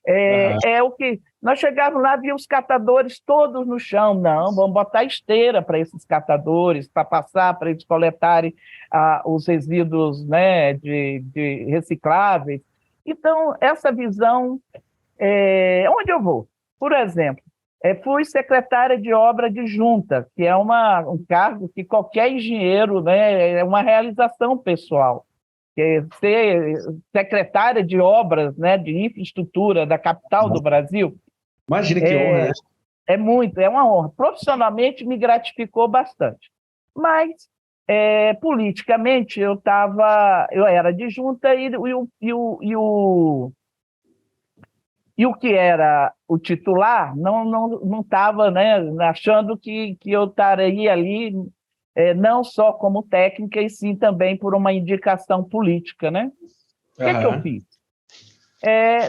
Speaker 1: Aham.
Speaker 2: O que nós chegávamos lá, via os catadores todos no chão. Não, vamos botar esteira para esses catadores, para passar, para eles coletarem os resíduos, né, de recicláveis. Então, essa visão, onde eu vou? Por exemplo, fui secretária de obra adjunta, que é um cargo que qualquer engenheiro, né, é uma realização pessoal. Ser secretária de obras, né, de infraestrutura da capital do Brasil,
Speaker 1: Imagina que honra, né?
Speaker 2: é uma honra. Profissionalmente me gratificou bastante. Mas, politicamente, eu era adjunta e o que era o titular não estava, né, achando que eu estaria ali. não só como técnica, e sim também por uma indicação política, né? O que eu fiz?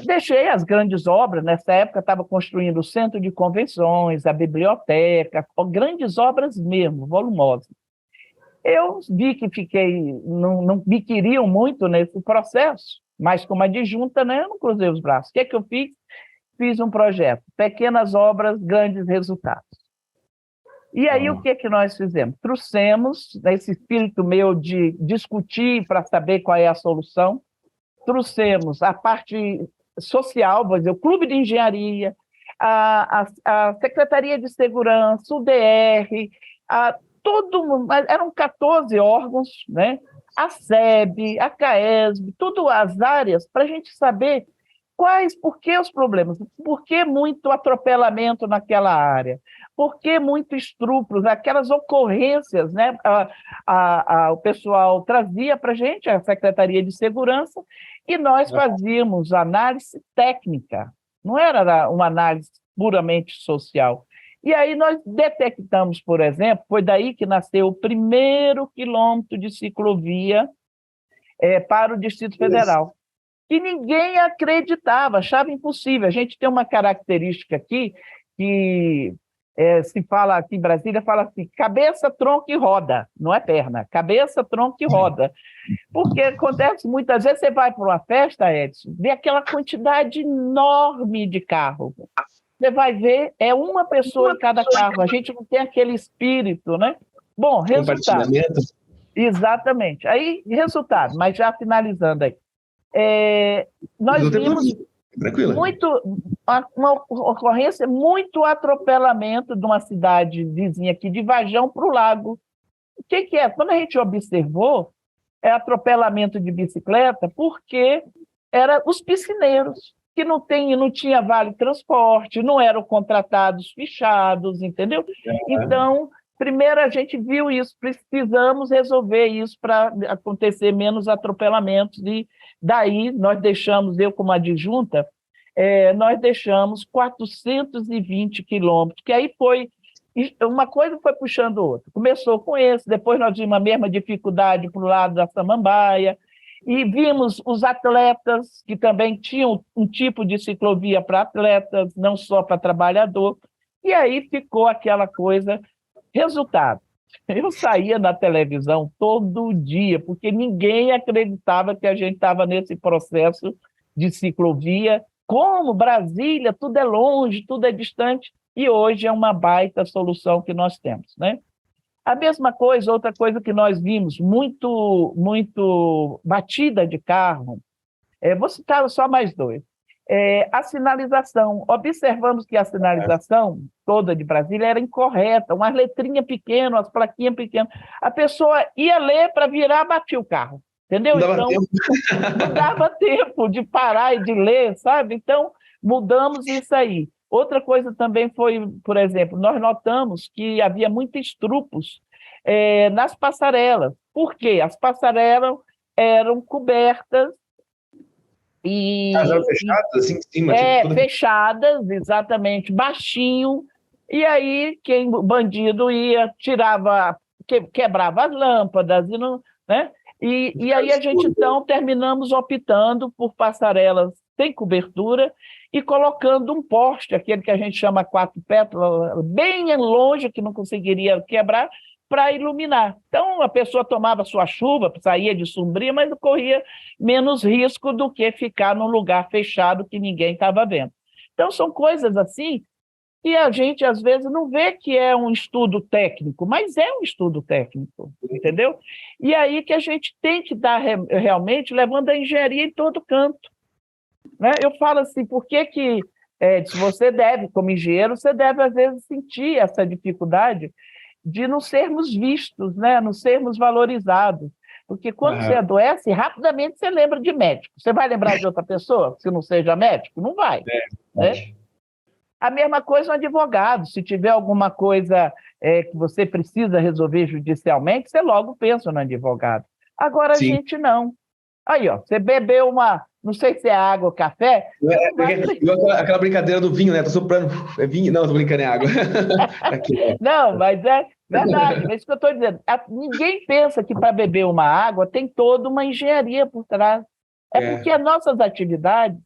Speaker 2: Deixei as grandes obras, nessa época estava construindo o centro de convenções, a biblioteca, grandes obras mesmo, volumosas. Eu vi que não me queriam muito nesse processo, mas como adjunta, né, eu não cruzei os braços. O que eu fiz? Fiz um projeto, pequenas obras, grandes resultados. E aí, o que nós fizemos? Trouxemos, nesse espírito meu de discutir para saber qual é a solução, trouxemos a parte social, vou dizer, o Clube de Engenharia, a Secretaria de Segurança, o DR, eram 14 órgãos, né? A SEB, a CAESB, tudo as áreas, para a gente saber por que os problemas, por que muito atropelamento naquela área, por que muito estupros, aquelas ocorrências, né? O pessoal trazia para a gente, a Secretaria de Segurança, e nós fazíamos análise técnica, não era uma análise puramente social. E aí nós detectamos, por exemplo, foi daí que nasceu o primeiro quilômetro de ciclovia para o Distrito Federal. E ninguém acreditava, achava impossível. A gente tem uma característica aqui que se fala aqui em Brasília, fala assim, cabeça, tronco e roda, não é perna, cabeça, tronco e roda. Porque acontece muitas vezes, você vai para uma festa, Edson, vê aquela quantidade enorme de carro. Você vai ver, é uma pessoa em cada carro, a gente não tem aquele espírito, né? Bom, resultado. Exatamente. Aí, resultado, mas já finalizando aí. Nós vimos uma ocorrência, muito atropelamento de uma cidade vizinha aqui de Vajão para o lago. O que é? Quando a gente observou, atropelamento de bicicleta, porque eram os piscineiros, que não tinha vale transporte, não eram contratados fichados, entendeu? Então, primeiro a gente viu isso, precisamos resolver isso para acontecer menos atropelamentos, e daí nós deixamos, eu como adjunta, nós deixamos 420 quilômetros, que aí foi, uma coisa foi puxando outra. Começou com esse, depois nós vimos a mesma dificuldade para o lado da Samambaia, e vimos os atletas, que também tinham um tipo de ciclovia para atletas, não só para trabalhador, e aí ficou aquela coisa. Resultado, eu saía na televisão todo dia, porque ninguém acreditava que a gente estava nesse processo de ciclovia. Como Brasília, tudo é longe, tudo é distante, e hoje é uma baita solução que nós temos, né? A mesma coisa, outra coisa que nós vimos, muito batida de carro, vou citar só mais dois. A sinalização. Observamos que a sinalização toda de Brasília era incorreta, umas letrinhas pequenas, umas plaquinhas pequenas. A pessoa ia ler para virar, batia o carro, entendeu? Não dava tempo de parar e de ler, sabe? Então, mudamos isso aí. Outra coisa também foi, por exemplo, nós notamos que havia muitos estrupos nas passarelas. Por quê? As passarelas eram cobertas
Speaker 1: eram fechadas, assim, em cima?
Speaker 2: Fechadas, exatamente, baixinho, e aí bandido ia, quebrava as lâmpadas, né? E aí a gente, então, terminamos optando por passarelas sem cobertura e colocando um poste, aquele que a gente chama 4 pétalas, bem longe, que não conseguiria quebrar, para iluminar. Então, a pessoa tomava sua chuva, saía de sombria, mas corria menos risco do que ficar num lugar fechado que ninguém estava vendo. Então, são coisas assim que a gente, às vezes, não vê que é um estudo técnico, mas é um estudo técnico, entendeu? E aí que a gente tem que dar realmente, levando a engenharia em todo canto, né? Eu falo assim, por que se você deve, como engenheiro, você deve, às vezes, sentir essa dificuldade de não sermos vistos, né? Não sermos valorizados. Porque quando você adoece, rapidamente você lembra de médico. Você vai lembrar de outra pessoa, se não seja médico? Não vai. Né? A mesma coisa um advogado. Se tiver alguma coisa que você precisa resolver judicialmente, você logo pensa no advogado. Agora, a gente não. Aí, ó, você bebeu não sei se é água ou café.
Speaker 1: Igual aquela brincadeira do vinho, né? Tô soprando, é vinho? Não, tô brincando, é água. Aqui,
Speaker 2: Não, mas é verdade, é isso que eu estou dizendo. Ninguém pensa que para beber uma água tem toda uma engenharia por trás. É porque
Speaker 1: é,
Speaker 2: as nossas atividades,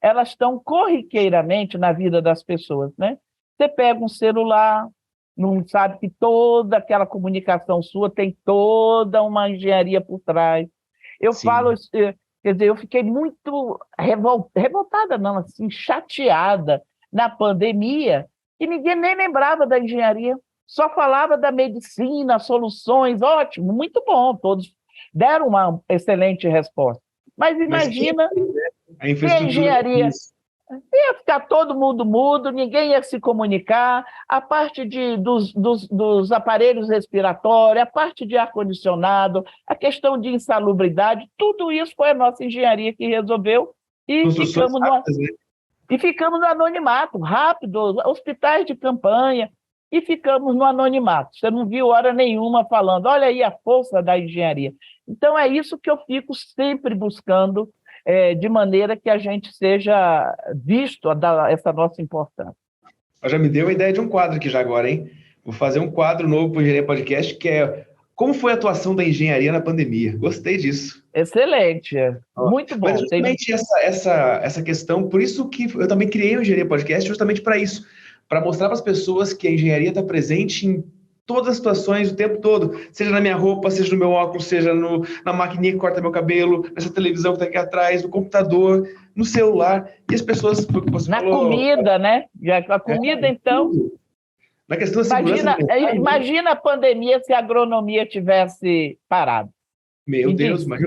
Speaker 2: elas estão corriqueiramente na vida das pessoas, né? Você pega um celular, não sabe que toda aquela comunicação sua tem toda uma engenharia por trás. Eu falo,
Speaker 1: sim.
Speaker 2: quer dizer, eu fiquei muito revoltada, não, assim, chateada na pandemia, que ninguém nem lembrava da engenharia, só falava da medicina, soluções, ótimo, muito bom, todos deram uma excelente resposta. Mas
Speaker 1: Mas quem
Speaker 2: imagina
Speaker 1: a
Speaker 2: se a
Speaker 1: infraestrutura
Speaker 2: engenharia
Speaker 1: disso?
Speaker 2: ia ficar todo mundo mudo, ninguém ia se comunicar, a parte dos aparelhos respiratórios, a parte de ar-condicionado, a questão de insalubridade, tudo isso foi a nossa engenharia que resolveu e
Speaker 1: Construções rápidas, né?
Speaker 2: ficamos no anonimato, rápido, hospitais de campanha, e ficamos no anonimato. Você não viu hora nenhuma falando, olha aí a força da engenharia. Então, é isso que eu fico sempre buscando, de maneira que a gente seja visto essa nossa importância.
Speaker 1: Já me deu a ideia de um quadro aqui já agora, hein? Vou fazer um quadro novo para o Engenharia Podcast, que é Como foi a atuação da engenharia na pandemia? Gostei disso.
Speaker 2: Excelente,
Speaker 1: Ó,
Speaker 2: muito
Speaker 1: mas é
Speaker 2: bom.
Speaker 1: justamente essa questão, por isso que eu também criei o Engenharia Podcast, justamente para isso, para mostrar para as pessoas que a engenharia está presente em todas as situações, o tempo todo, seja na minha roupa, seja no meu óculos, seja na maquininha que corta meu cabelo, nessa televisão que está aqui atrás, no computador, no celular, e as pessoas, porque você
Speaker 2: Na
Speaker 1: falou,
Speaker 2: comida, né? A comida, então,
Speaker 1: tudo. Na questão da segurança alimentar, né?
Speaker 2: imagina a pandemia se a agronomia tivesse parado.
Speaker 1: Meu
Speaker 2: Me
Speaker 1: Deus,
Speaker 2: diz,
Speaker 1: mas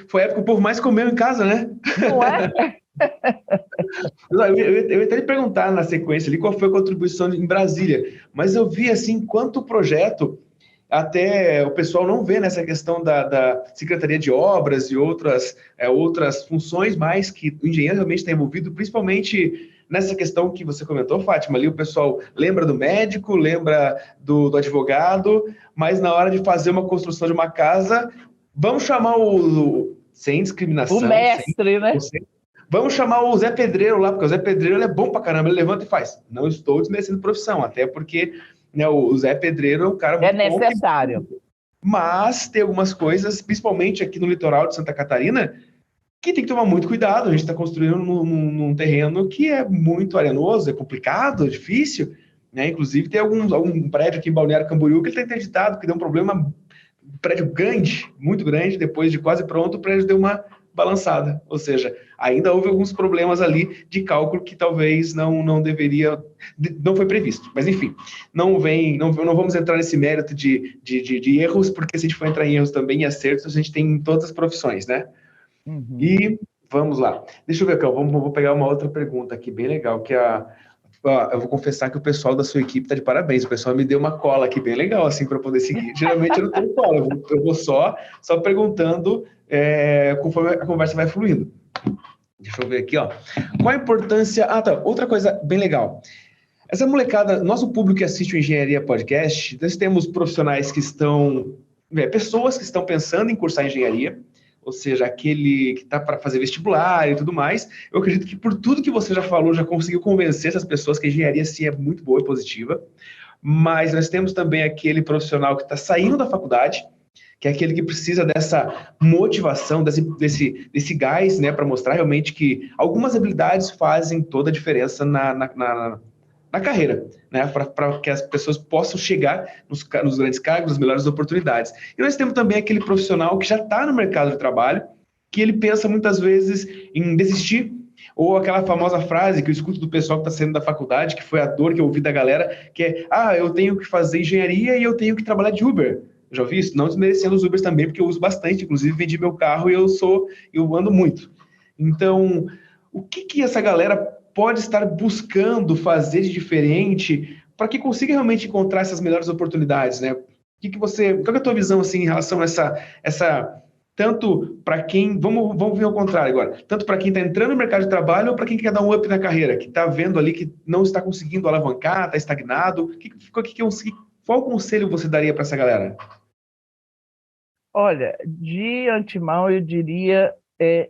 Speaker 1: foi a época que o povo mais comeu em casa, né?
Speaker 2: não é?
Speaker 1: Eu ia até lhe perguntar na sequência ali qual foi a contribuição em Brasília, mas eu vi assim quanto projeto até o pessoal não vê nessa questão da Secretaria de Obras e outras funções mais que o engenheiro realmente está envolvido, principalmente nessa questão que você comentou, Fátima, ali o pessoal lembra do médico, lembra do advogado, mas na hora de fazer uma construção de uma casa, vamos chamar sem
Speaker 2: O
Speaker 1: discriminação,
Speaker 2: mestre, né?
Speaker 1: vamos chamar o Zé Pedreiro lá, porque o Zé Pedreiro ele é bom pra caramba, ele levanta e faz. Não estou desmerecendo profissão, até porque né, o Zé Pedreiro é um cara
Speaker 2: É
Speaker 1: muito bom.
Speaker 2: necessário.
Speaker 1: Mas tem algumas coisas, principalmente aqui no litoral de Santa Catarina, que tem que tomar muito cuidado. A gente está construindo num terreno que é muito arenoso, é complicado, é difícil. Né? Inclusive, tem algum prédio aqui em Balneário Camboriú que ele está interditado, que deu um problema, um prédio grande, muito grande, depois de quase pronto, o prédio deu uma balançada. Ou seja, ainda houve alguns problemas ali de cálculo que talvez não deveria, não foi previsto. Mas, enfim, não vamos entrar nesse mérito de erros, porque se a gente for entrar em erros também e acertos, a gente tem em todas as profissões, né?
Speaker 2: Uhum.
Speaker 1: E vamos lá. Deixa eu ver, Cal, vou pegar uma outra pergunta aqui, bem legal, eu vou confessar que o pessoal da sua equipe está de parabéns. O pessoal me deu uma cola aqui bem legal, assim, para poder seguir. Geralmente eu não tenho cola, eu vou só perguntando conforme a conversa vai fluindo. Deixa eu ver aqui, ó. Qual a importância... Ah, tá. Outra coisa bem legal. Essa molecada, nosso público que assiste o Engenharia Podcast, nós temos profissionais que estão... pessoas que estão pensando em cursar engenharia, ou seja, aquele que está para fazer vestibular e tudo mais. Eu acredito que por tudo que você já falou, já conseguiu convencer essas pessoas que a engenharia sim é muito boa e positiva. Mas nós temos também aquele profissional que está saindo da faculdade, que é aquele que precisa dessa motivação, desse gás, né, para mostrar realmente que algumas habilidades fazem toda a diferença na carreira, né, para que as pessoas possam chegar nos grandes cargos, nas melhores oportunidades. E nós temos também aquele profissional que já está no mercado de trabalho, que ele pensa muitas vezes em desistir, ou aquela famosa frase que eu escuto do pessoal que está saindo da faculdade, que foi a dor que eu ouvi da galera, que é, eu tenho que fazer engenharia e eu tenho que trabalhar de Uber. Já ouvi isso? Não desmerecendo os Ubers também, porque eu uso bastante, inclusive vendi meu carro e eu ando muito. Então, o que essa galera pode estar buscando fazer de diferente para que consiga realmente encontrar essas melhores oportunidades, né? Qual é a tua visão assim em relação a essa tanto para quem, vamos ver ao contrário agora, tanto para quem está entrando no mercado de trabalho ou para quem quer dar um up na carreira, que está vendo ali que não está conseguindo alavancar, está estagnado, qual conselho você daria para essa galera?
Speaker 2: Olha, de antemão eu diria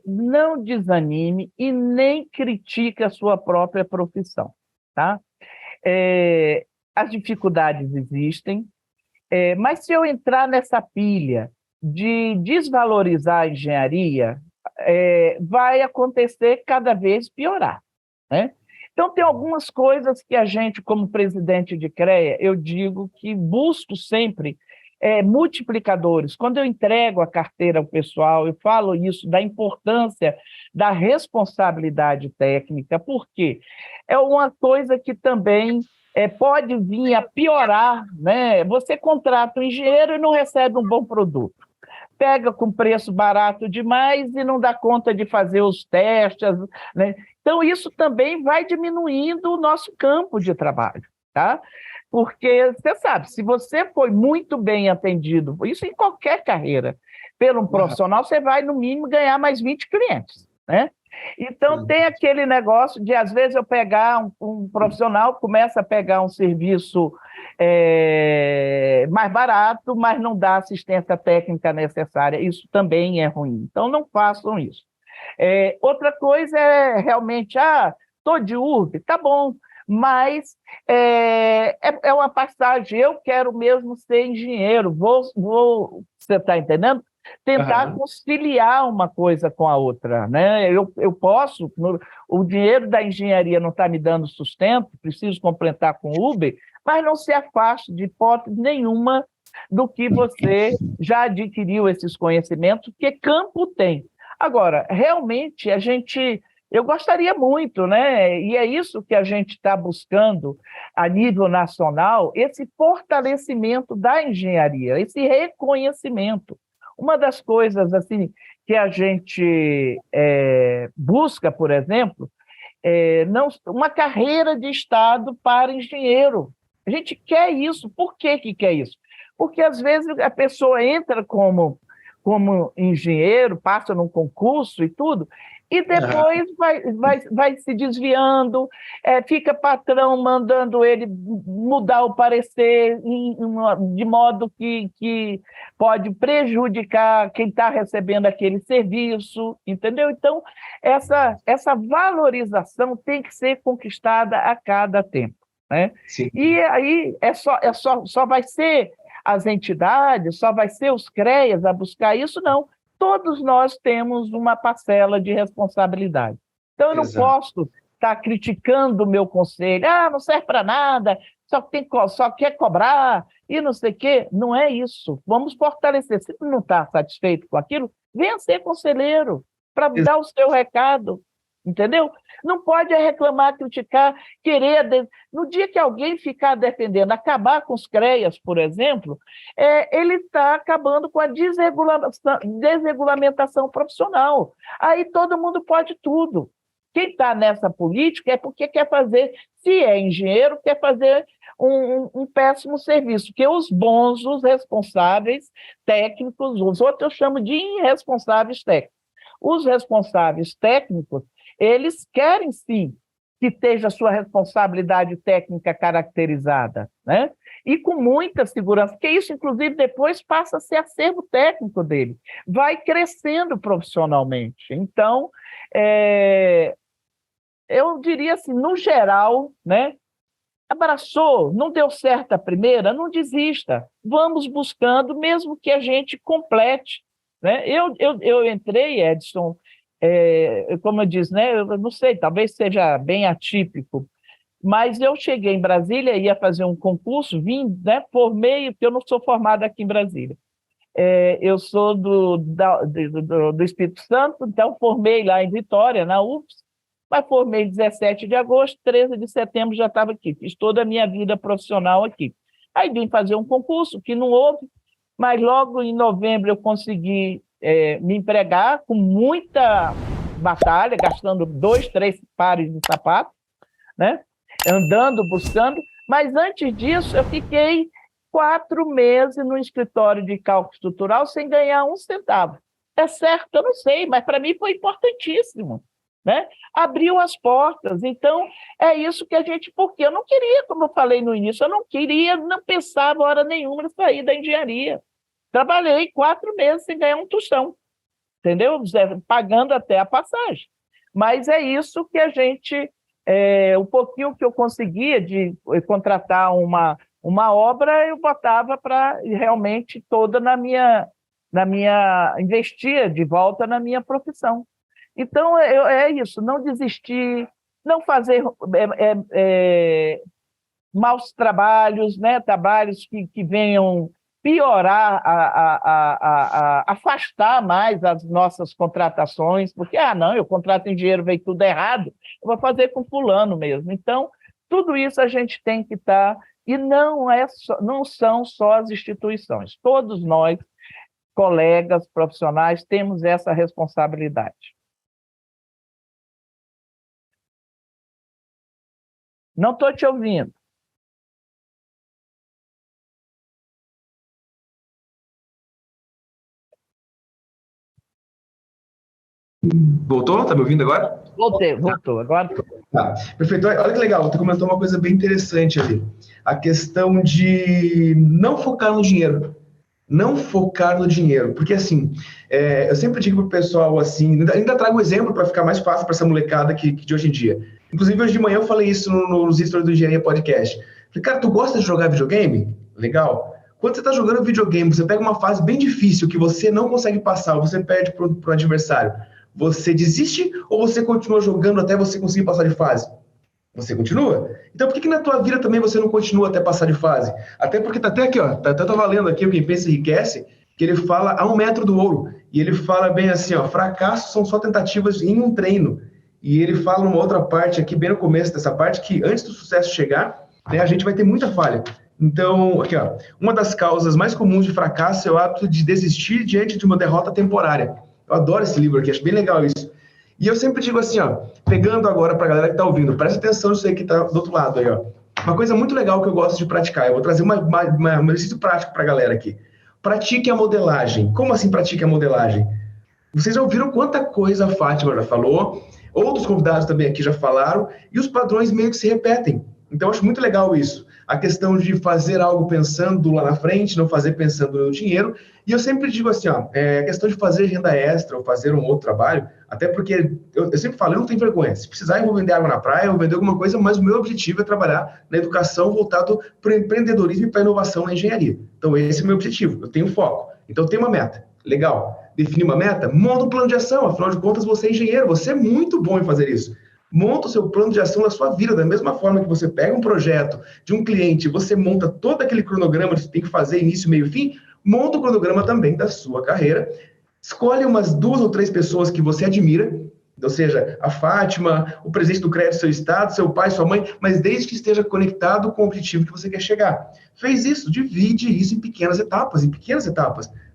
Speaker 2: não desanime e nem critique a sua própria profissão, tá? As dificuldades existem, mas se eu entrar nessa pilha de desvalorizar a engenharia, vai acontecer cada vez piorar, né? Então, tem algumas coisas que a gente, como presidente de CREA, eu digo que busco sempre multiplicadores. Quando eu entrego a carteira ao pessoal, eu falo isso, da importância da responsabilidade técnica, porque é uma coisa que também pode vir a piorar, né? Você contrata um engenheiro e não recebe um bom produto. Pega com preço barato demais e não dá conta de fazer os testes, né? Então, isso também vai diminuindo o nosso campo de trabalho, tá? Porque, você sabe, se você foi muito bem atendido, isso em qualquer carreira, por um profissional, você vai, no mínimo, ganhar mais 20 clientes, né? Então, tem aquele negócio de, às vezes, eu pegar um profissional, começa a pegar um serviço mais barato, mas não dá assistência técnica necessária. Isso também é ruim. Então, não façam isso. Outra coisa é realmente, estou de URB, tá bom, mas é uma passagem, eu quero mesmo ser engenheiro, você está entendendo? Tentar conciliar uma coisa com a outra, né? Eu posso, o dinheiro da engenharia não está me dando sustento, preciso complementar com o Uber, mas não se afaste de hipótese nenhuma do que você já adquiriu esses conhecimentos, que campo tem. Agora, realmente, eu gostaria muito, né? E é isso que a gente está buscando a nível nacional, esse fortalecimento da engenharia, esse reconhecimento. Uma das coisas assim que a gente busca, por exemplo, uma carreira de Estado para engenheiro. A gente quer isso. Por que quer isso? Porque, às vezes, a pessoa entra como engenheiro, passa num concurso e tudo, e depois vai se desviando, fica patrão mandando ele mudar o parecer de modo que pode prejudicar quem está recebendo aquele serviço, entendeu? Então, essa valorização tem que ser conquistada a cada tempo, né?
Speaker 1: Sim.
Speaker 2: E aí só vai ser as entidades, só vai ser os CREAs a buscar isso, não. Todos nós temos uma parcela de responsabilidade. Então, eu não posso estar criticando o meu conselho, não serve para nada, só quer cobrar, e não sei o quê. Não é isso. Vamos fortalecer. Se não está satisfeito com aquilo, venha ser conselheiro para dar o seu recado, entendeu? Não pode reclamar, criticar, querer... No dia que alguém ficar defendendo, acabar com os CREAs, por exemplo, ele está acabando com a desregulamentação profissional. Aí todo mundo pode tudo. Quem está nessa política é porque quer fazer, se é engenheiro, quer fazer um péssimo serviço, porque os bons, os responsáveis técnicos, os outros eu chamo de irresponsáveis técnicos. Os responsáveis técnicos, eles querem, sim, que esteja a sua responsabilidade técnica caracterizada, né? E com muita segurança, porque isso, inclusive, depois passa a ser acervo técnico dele, vai crescendo profissionalmente. Então, eu diria assim, no geral, né? Abraçou, não deu certo a primeira, não desista. Vamos buscando, mesmo que a gente complete, né? Eu entrei, Edson, como eu disse, né? Eu não sei, talvez seja bem atípico, mas eu cheguei em Brasília, ia fazer um concurso, vim, né, formei, porque eu não sou formada aqui em Brasília. Eu sou do Espírito Santo, então formei lá em Vitória, na UFS, mas formei 17 de agosto, 13 de setembro já estava aqui, fiz toda a minha vida profissional aqui. Aí vim fazer um concurso, que não houve, mas logo em novembro eu consegui me empregar com muita batalha, gastando 2, 3 pares de sapato, né? Andando, buscando, mas antes disso eu fiquei 4 meses no escritório de cálculo estrutural sem ganhar um centavo. É certo, eu não sei, mas para mim foi importantíssimo, né? Abriu as portas. Então, é isso que a gente... Porque eu não queria, como eu falei no início, eu não queria, não pensava hora nenhuma em sair da engenharia. Trabalhei 4 meses sem ganhar um tostão, entendeu? Pagando até a passagem. Mas é isso que a gente, o pouquinho que eu conseguia de contratar uma obra, eu botava para realmente toda investia de volta na minha profissão. Então, é isso, não desistir, não fazer maus trabalhos, né? Trabalhos que venham piorar, afastar mais as nossas contratações, porque, não, eu contrato engenheiro, veio tudo errado, eu vou fazer com fulano mesmo. Então, tudo isso a gente tem que estar, e não são só as instituições, todos nós, colegas, profissionais, temos essa responsabilidade. Não estou te ouvindo.
Speaker 1: Voltou? Tá me ouvindo agora?
Speaker 2: Voltou. Agora.
Speaker 1: Tá. Perfeito. Olha que legal, você comentou uma coisa bem interessante ali. A questão de não focar no dinheiro. Não focar no dinheiro. Porque, assim, eu sempre digo pro pessoal, assim, ainda trago um exemplo para ficar mais fácil para essa molecada de hoje em dia. Inclusive, hoje de manhã eu falei isso nos Stories do Engenharia Podcast. Falei, cara, tu gosta de jogar videogame? Legal. Quando você está jogando videogame, você pega uma fase bem difícil que você não consegue passar, você perde pro adversário. Você desiste ou você continua jogando até você conseguir passar de fase? Você continua. Então, por que na tua vida também você não continua até passar de fase? Até porque tá até aqui, ó, tá valendo aqui o Quem Pensa Enriquece, que ele fala a 1 metro do ouro. E ele fala bem assim, ó, fracassos são só tentativas em um treino. E ele fala numa outra parte aqui, bem no começo dessa parte, que antes do sucesso chegar, né, a gente vai ter muita falha. Então, aqui, ó, uma das causas mais comuns de fracasso é o hábito de desistir diante de uma derrota temporária. Eu adoro esse livro aqui, acho bem legal isso. E eu sempre digo assim, ó, pegando agora para a galera que está ouvindo, presta atenção nisso aí que está do outro lado aí, ó. Uma coisa muito legal que eu gosto de praticar, eu vou trazer um exercício prático para a galera aqui. Pratique a modelagem. Como assim pratique a modelagem? Vocês já ouviram quanta coisa a Fátima já falou, outros convidados também aqui já falaram, e os padrões meio que se repetem. Então, eu acho muito legal isso. A questão de fazer algo pensando lá na frente, não fazer pensando no dinheiro. E eu sempre digo assim, ó, a questão de fazer renda extra ou fazer um outro trabalho, até porque eu sempre falo, eu não tenho vergonha. Se precisar, eu vou vender água na praia, eu vou vender alguma coisa, mas o meu objetivo é trabalhar na educação voltado para o empreendedorismo e para a inovação na engenharia. Então, esse é o meu objetivo. Eu tenho foco. Então, eu tenho uma meta. Legal. Definir uma meta? Monta um plano de ação. Afinal de contas, você é engenheiro. Você é muito bom em fazer isso. Monta o seu plano de ação na sua vida, da mesma forma que você pega um projeto de um cliente, você monta todo aquele cronograma que você tem que fazer, início, meio e fim, monta o cronograma também da sua carreira, escolhe umas 2 ou 3 pessoas que você admira, ou seja, a Fátima, o presidente do crédito do seu estado, seu pai, sua mãe, mas desde que esteja conectado com o objetivo que você quer chegar. Fez isso, divide isso em pequenas etapas,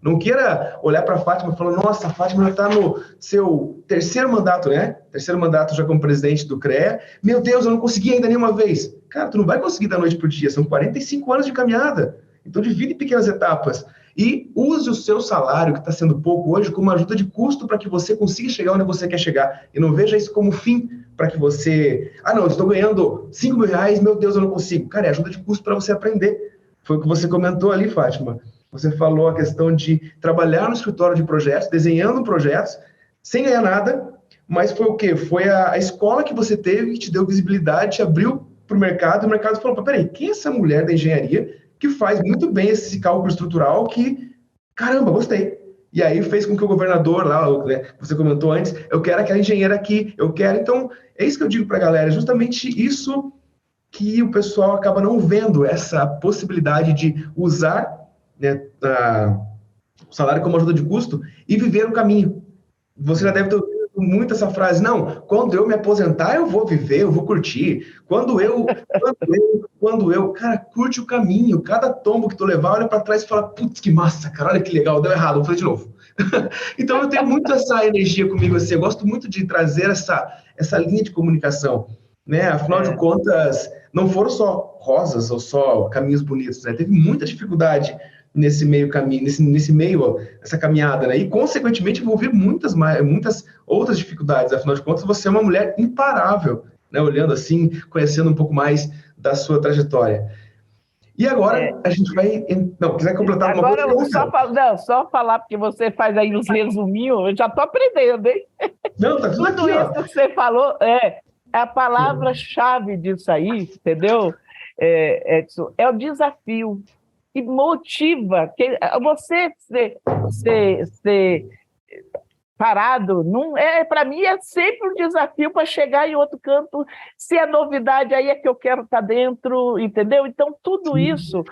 Speaker 1: Não queira olhar para a Fátima e falar, nossa, a Fátima já está no seu 3º mandato, né? 3º mandato já como presidente do CREA. Meu Deus, eu não consegui ainda nenhuma vez. Cara, tu não vai conseguir da noite para o dia, são 45 anos de caminhada. Então, divide em pequenas etapas. E use o seu salário, que está sendo pouco hoje, como ajuda de custo para que você consiga chegar onde você quer chegar. E não veja isso como fim para que você... não, eu estou ganhando R$5.000, meu Deus, eu não consigo. Cara, é ajuda de custo para você aprender. Foi o que você comentou ali, Fátima. Você falou a questão de trabalhar no escritório de projetos, desenhando projetos, sem ganhar nada, mas foi o quê? Foi a escola que você teve, que te deu visibilidade, te abriu para o mercado, e o mercado falou, peraí, quem é essa mulher da engenharia que faz muito bem esse cálculo estrutural que, caramba, gostei. E aí fez com que o governador lá, né, você comentou antes, eu quero aquela engenheira aqui, eu quero. Então, é isso que eu digo para a galera, é justamente isso que o pessoal acaba não vendo, essa possibilidade de usar, né, o salário como ajuda de custo e viver o caminho. Você já deve ter ouvido muito essa frase, não, quando eu me aposentar, eu vou viver, eu vou curtir. Quando eu, cara, curte o caminho, cada tombo que tu levar, olha para trás e fala, putz, que massa, cara, olha que legal, deu errado, vou fazer de novo. Então, eu tenho muito essa energia comigo, assim, eu gosto muito de trazer essa linha de comunicação, né? Afinal de contas, não foram só rosas ou só caminhos bonitos, né? Teve muita dificuldade nesse meio caminho, nesse meio, ó, essa caminhada, né? E, consequentemente, vou ver muitas outras dificuldades. Afinal de contas, você é uma mulher imparável, né? Olhando assim, conhecendo um pouco mais da sua trajetória. E agora a gente vai... Não, quiser completar alguma
Speaker 2: Agora,
Speaker 1: coisa?
Speaker 2: só falar, porque você faz aí os resuminhos, eu já estou aprendendo, hein?
Speaker 1: Não, tá tudo
Speaker 2: Tudo
Speaker 1: aqui,
Speaker 2: isso
Speaker 1: ó.
Speaker 2: que você falou é a palavra-chave disso aí, entendeu, Edson? É o desafio que motiva você ser parado. Não, para mim é sempre um desafio para chegar em outro canto. Se é novidade, aí é que eu quero estar dentro, entendeu? Então, tudo isso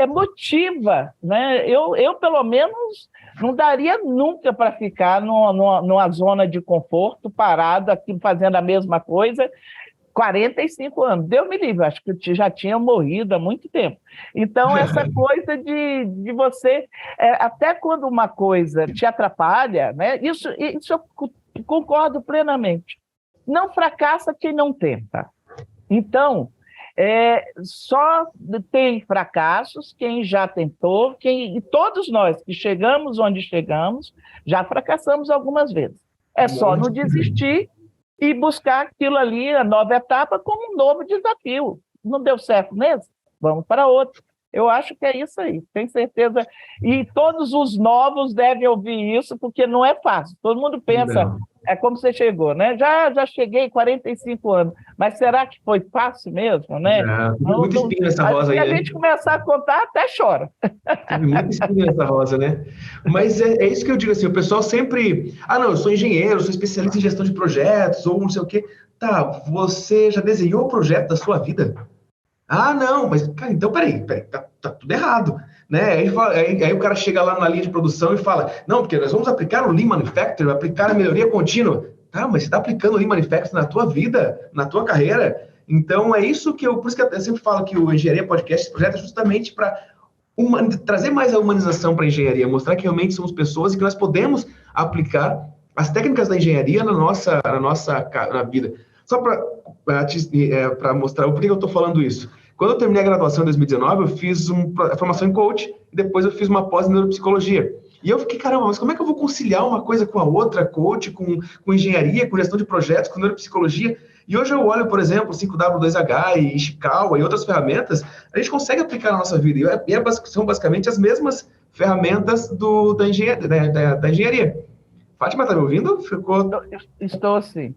Speaker 2: motiva, né? Eu, pelo menos, não daria nunca para ficar numa zona de conforto, parado aqui fazendo a mesma coisa, 45 anos. Deus me livre, acho que eu já tinha morrido há muito tempo. Então, essa coisa de você, até quando uma coisa te atrapalha, né? Isso eu concordo plenamente. Não fracassa quem não tenta. Então, só tem fracassos quem já tentou, e todos nós que chegamos onde chegamos, já fracassamos algumas vezes. É só não desistir e buscar aquilo ali, a nova etapa, como um novo desafio. Não deu certo mesmo? Vamos para outro. Eu acho que é isso aí, tenho certeza. E todos os novos devem ouvir isso, porque não é fácil. Todo mundo pensa, é como você chegou, né? Já cheguei 45 anos, mas será que foi fácil mesmo, né?
Speaker 1: Muito espinho nessa rosa aí,
Speaker 2: se a
Speaker 1: né?
Speaker 2: gente começar a contar, até chora.
Speaker 1: Teve muito espinho nessa rosa, né? Mas é isso que eu digo assim, o pessoal sempre... Ah, não, eu sou engenheiro, sou especialista em gestão de projetos, ou não sei o quê. Tá, você já desenhou o projeto da sua vida? Ah, não, mas, cara, então peraí, tá tudo errado, né? Aí o cara chega lá na linha de produção e fala, não, porque nós vamos aplicar o Lean Manufacturing, aplicar a melhoria contínua. Tá, mas você está aplicando o Lean Manufacturing na tua vida, na tua carreira. Então, é isso que por isso que eu sempre falo que o Engenharia Podcast, esse projeto é justamente para trazer mais a humanização para a engenharia, mostrar que realmente somos pessoas e que nós podemos aplicar as técnicas da engenharia na vida. Só para mostrar o porquê eu estou falando isso. Quando eu terminei a graduação em 2019, eu fiz uma formação em coach e depois eu fiz uma pós em neuropsicologia. E eu fiquei, caramba, mas como é que eu vou conciliar uma coisa com a outra, coach, com engenharia, com gestão de projetos, com neuropsicologia? E hoje eu olho, por exemplo, 5W2H e Ishikawa e outras ferramentas, a gente consegue aplicar na nossa vida. São basicamente as mesmas ferramentas da engenharia. Fátima, tá me ouvindo?
Speaker 2: Estou sim.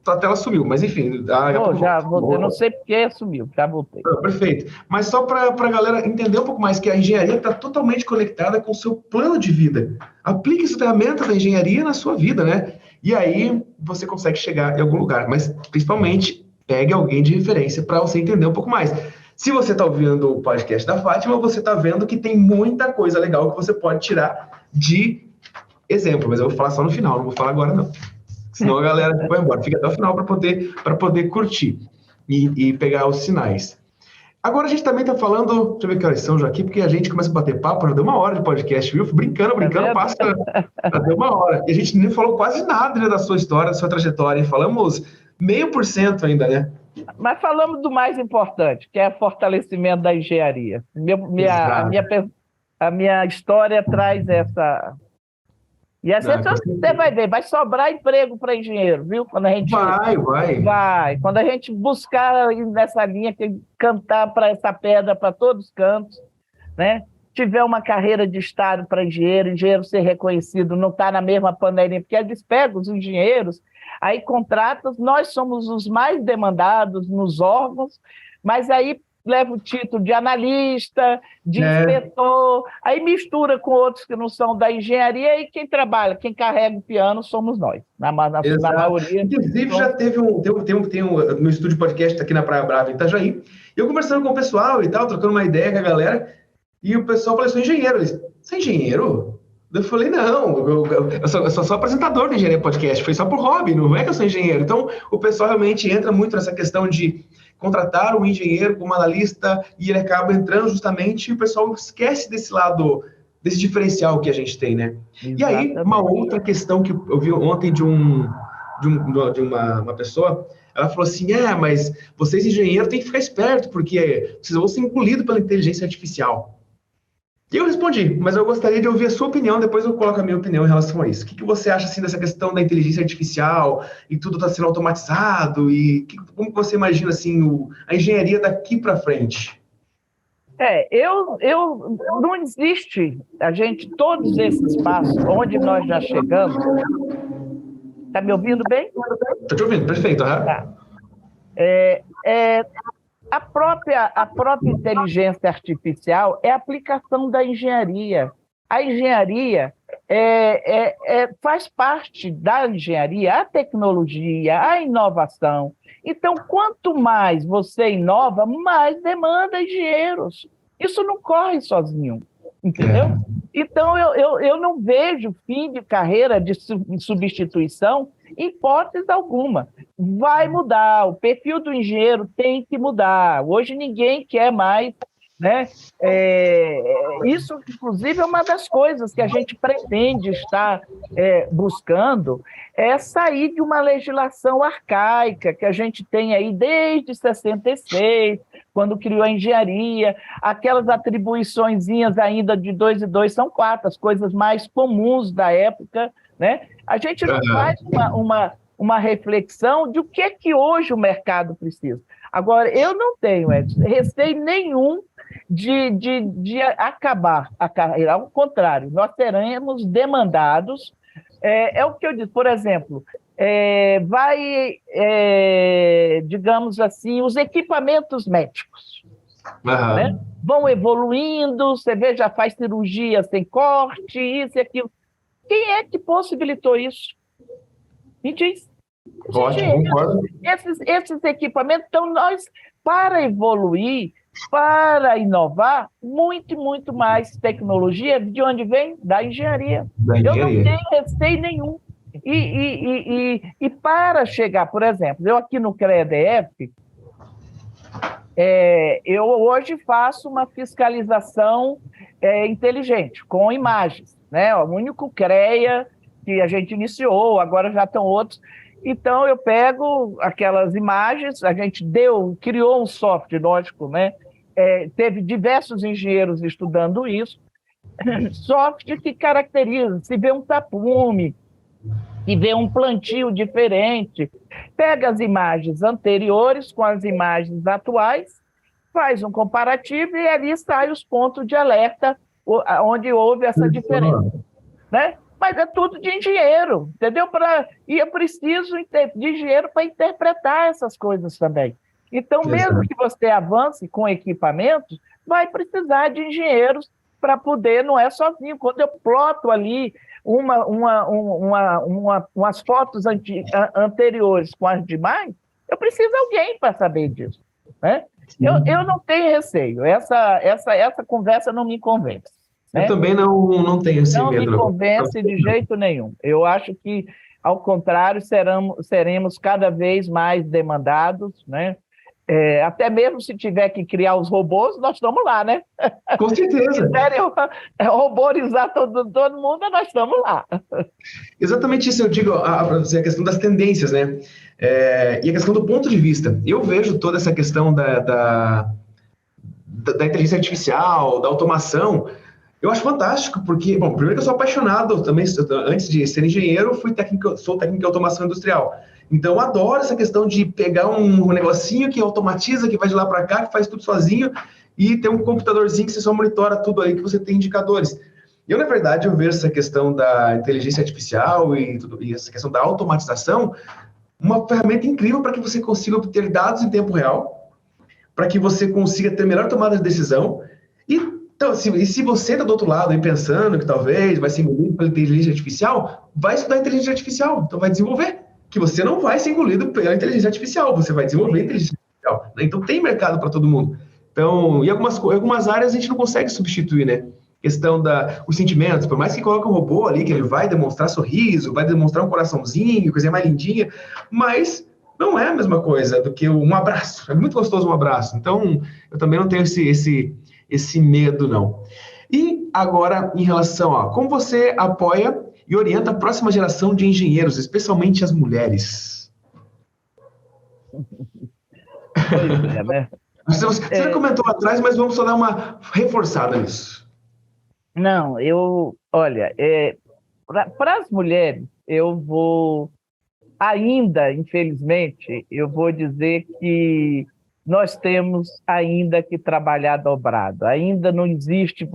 Speaker 1: Sua tela sumiu, mas enfim.
Speaker 2: Já voltei, não sei porque sumiu, já voltei.
Speaker 1: Perfeito. Mas só para a galera entender um pouco mais que a engenharia está totalmente conectada com o seu plano de vida. Aplique essa ferramenta da engenharia na sua vida, né? E aí você consegue chegar em algum lugar. Mas, principalmente, pegue alguém de referência para você entender um pouco mais. Se você está ouvindo o podcast da Fátima, você está vendo que tem muita coisa legal que você pode tirar de exemplo. Mas eu vou falar só no final, não vou falar agora, não. Senão a galera vai embora. Fica até o final para poder curtir e pegar os sinais. Agora a gente também está falando... Deixa eu ver que horas são já aqui, porque a gente começa a bater papo, já deu uma hora de podcast, viu? Brincando, passa... Já deu uma hora. E a gente nem falou quase nada, né, da sua história, da sua trajetória. Falamos 0,5% ainda, né?
Speaker 2: Mas falamos do mais importante, que é o fortalecimento da engenharia. A minha história traz essa... E assim você vai ver, vai sobrar emprego para engenheiro, viu? Quando a gente vai. Quando a gente buscar nessa linha, cantar para essa pedra para todos os cantos, né? Tiver uma carreira de Estado para engenheiro ser reconhecido, não está na mesma panelinha, porque eles pegam os engenheiros, aí contratam, nós somos os mais demandados nos órgãos, mas aí leva o título de analista, de inspetor, aí mistura com outros que não são da engenharia, e quem trabalha, quem carrega o piano somos nós, na maioria.
Speaker 1: Inclusive, já teve no estúdio podcast aqui na Praia Brava, em Itajaí, eu conversando com o pessoal e tal, trocando uma ideia com a galera, e o pessoal falou, eu sou engenheiro. Eles, você é engenheiro? Eu falei, não, eu sou apresentador do Engenharia Podcast, foi só por hobby, não é que eu sou engenheiro. Então, o pessoal realmente entra muito nessa questão de contratar um engenheiro como analista e ele acaba entrando justamente e o pessoal esquece desse lado, desse diferencial que a gente tem, né? Exatamente. E aí, uma outra questão que eu vi ontem de uma pessoa, ela falou assim, mas vocês engenheiros têm que ficar esperto, porque vocês vão ser engolidos pela inteligência artificial. E eu respondi, mas eu gostaria de ouvir a sua opinião, depois eu coloco a minha opinião em relação a isso. O que você acha assim, dessa questão da inteligência artificial e tudo está sendo automatizado? E como você imagina assim, a engenharia daqui para frente?
Speaker 2: Não existe, todos esses passos, onde nós já chegamos, está me ouvindo bem?
Speaker 1: Estou te ouvindo, perfeito.
Speaker 2: Tá. A própria inteligência artificial é a aplicação da engenharia. A engenharia faz parte da engenharia, a tecnologia, a inovação. Então, quanto mais você inova, mais demanda engenheiros. Isso não corre sozinho, entendeu? Então, eu não vejo fim de carreira de substituição em hipótese alguma. Vai mudar, o perfil do engenheiro tem que mudar. Hoje ninguém quer mais, né? Isso, inclusive, é uma das coisas que a gente pretende estar buscando, é sair de uma legislação arcaica que a gente tem aí desde 66, quando criou a engenharia, aquelas atribuiçõezinhas ainda de 2 e 2 são 4, as coisas mais comuns da época, né? A gente não faz uma reflexão de o que é que hoje o mercado precisa. Agora, eu não tenho, Edson, receio nenhum de acabar a carreira. Ao contrário, nós seremos demandados. É o que eu disse, por exemplo, digamos assim, os equipamentos médicos, né? Vão evoluindo, você vê, já faz cirurgia sem corte, isso e aquilo. Quem é que possibilitou isso? Me diz.
Speaker 1: Ótimo, concordo.
Speaker 2: Esses equipamentos, então nós, para evoluir, para inovar, muito mais tecnologia, de onde vem? Da engenharia. Eu não tenho receio nenhum. E para chegar, por exemplo, eu aqui no CREA-EDF, eu hoje faço uma fiscalização inteligente, com imagens, né? O único CREA que a gente iniciou, agora já estão outros. Então, eu pego aquelas imagens, a gente criou um software, lógico, né? Teve diversos engenheiros estudando isso, software que caracteriza, se vê um tapume, se vê um plantio diferente, pega as imagens anteriores com as imagens atuais, faz um comparativo e ali sai os pontos de alerta onde houve essa diferença, né? Mas é tudo de engenheiro, entendeu? E eu preciso de engenheiro para interpretar essas coisas também. Então, mesmo que você avance com equipamentos, vai precisar de engenheiros para poder, não é sozinho. Quando eu ploto ali umas fotos anteriores com as demais, eu preciso de alguém para saber disso, né? Eu não tenho receio. Essa conversa não me convence.
Speaker 1: Eu também não tenho esse medo.
Speaker 2: Não me convence de jeito nenhum. Eu acho que, ao contrário, seremos cada vez mais demandados, né? Até mesmo se tiver que criar os robôs, nós estamos lá, né?
Speaker 1: Com certeza.
Speaker 2: Se quiserem roborizar todo mundo, nós estamos lá.
Speaker 1: Exatamente isso eu digo, a questão das tendências, né? E a questão do ponto de vista. Eu vejo toda essa questão da inteligência artificial, da automação. Eu acho fantástico, porque, bom, primeiro que eu sou apaixonado também, antes de ser engenheiro, sou técnico de automação industrial. Então, eu adoro essa questão de pegar um negocinho que automatiza, que vai de lá para cá, que faz tudo sozinho, e ter um computadorzinho que você só monitora tudo aí, que você tem indicadores. Na verdade, eu vejo essa questão da inteligência artificial e essa questão da automatização uma ferramenta incrível para que você consiga obter dados em tempo real, para que você consiga ter melhor tomada de decisão. Então, se você está do outro lado aí pensando que talvez vai ser engolido pela inteligência artificial, vai estudar inteligência artificial, então vai desenvolver, que você não vai ser engolido pela inteligência artificial, você vai desenvolver inteligência artificial. Então, tem mercado para todo mundo. Então, em algumas áreas a gente não consegue substituir, né? Questão os sentimentos, por mais que coloque um robô ali, que ele vai demonstrar sorriso, vai demonstrar um coraçãozinho, coisa mais lindinha, mas não é a mesma coisa do que um abraço. É muito gostoso um abraço. Então, eu também não tenho esse medo, não. E agora, em relação a como você apoia e orienta a próxima geração de engenheiros, especialmente as mulheres?
Speaker 2: Pois é, né?
Speaker 1: Você comentou lá atrás, mas vamos só dar uma reforçada nisso.
Speaker 2: Não, olha, para as mulheres, eu vou ainda, infelizmente, eu vou dizer que nós temos ainda que trabalhar dobrado. Ainda não existe,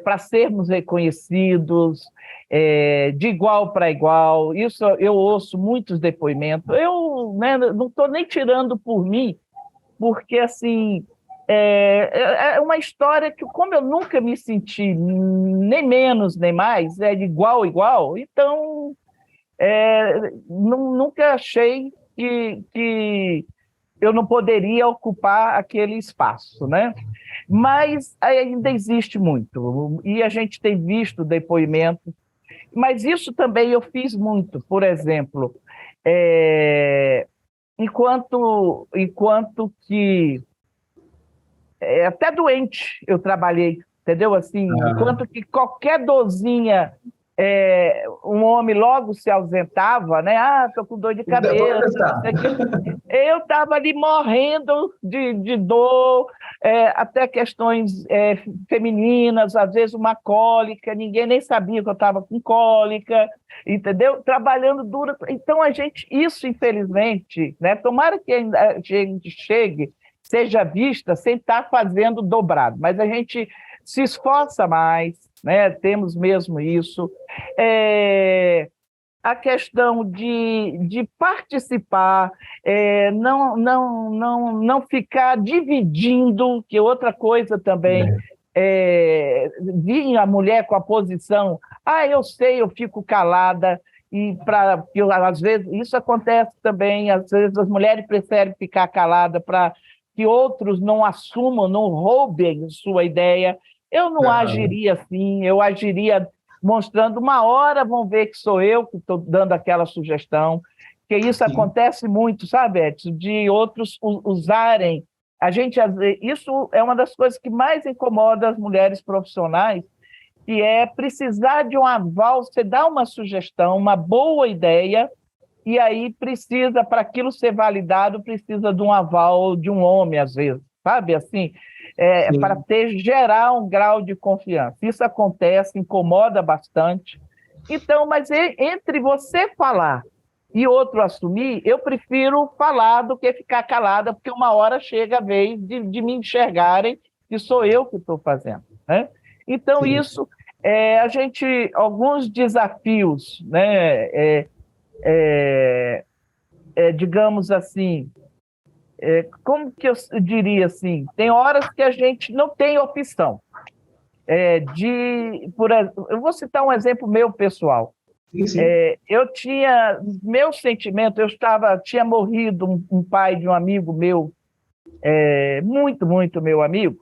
Speaker 2: para sermos reconhecidos de igual para igual, isso eu ouço muitos depoimentos. Eu, né, não estou nem tirando por mim, porque assim é uma história que, como eu nunca me senti nem menos nem mais, de igual a igual, então nunca achei que eu não poderia ocupar aquele espaço, né? Mas ainda existe muito, e a gente tem visto depoimentos, mas isso também eu fiz muito, por exemplo, enquanto que até doente eu trabalhei, entendeu? Assim, enquanto que qualquer dorzinha, um homem logo se ausentava, né? Ah, estou com dor de cabeça, não sei o quê. Eu estava ali morrendo de dor, até questões femininas, às vezes uma cólica, ninguém nem sabia que eu estava com cólica, entendeu? Trabalhando duro. Então, isso, infelizmente, né? Tomara que a gente chegue, seja vista sem estar fazendo dobrado, mas a gente se esforça mais, né? Temos mesmo isso. A questão de participar, não ficar dividindo, que outra coisa também, vir a mulher com a posição, eu sei, eu fico calada, às vezes, isso acontece também, às vezes as mulheres preferem ficar caladas para que outros não assumam, não roubem sua ideia. Eu não agiria assim, eu agiria mostrando, uma hora vão ver que sou eu que estou dando aquela sugestão, que isso acontece muito, sabe, Edson, de outros usarem. Isso é uma das coisas que mais incomoda as mulheres profissionais, que é precisar de um aval, você dá uma sugestão, uma boa ideia, e aí precisa, para aquilo ser validado, precisa de um aval de um homem, às vezes, sabe, assim, para gerar um grau de confiança. Isso acontece, incomoda bastante. Então, mas entre você falar e outro assumir, eu prefiro falar do que ficar calada, porque uma hora chega a vez de me enxergarem que sou eu que estou fazendo, né? Então, isso, alguns desafios, né? Digamos assim, como que eu diria assim? Tem horas que a gente não tem opção. Eu vou citar um exemplo meu pessoal.
Speaker 1: Sim.
Speaker 2: Eu tinha meu sentimento, tinha morrido um pai de um amigo meu, muito, muito meu amigo,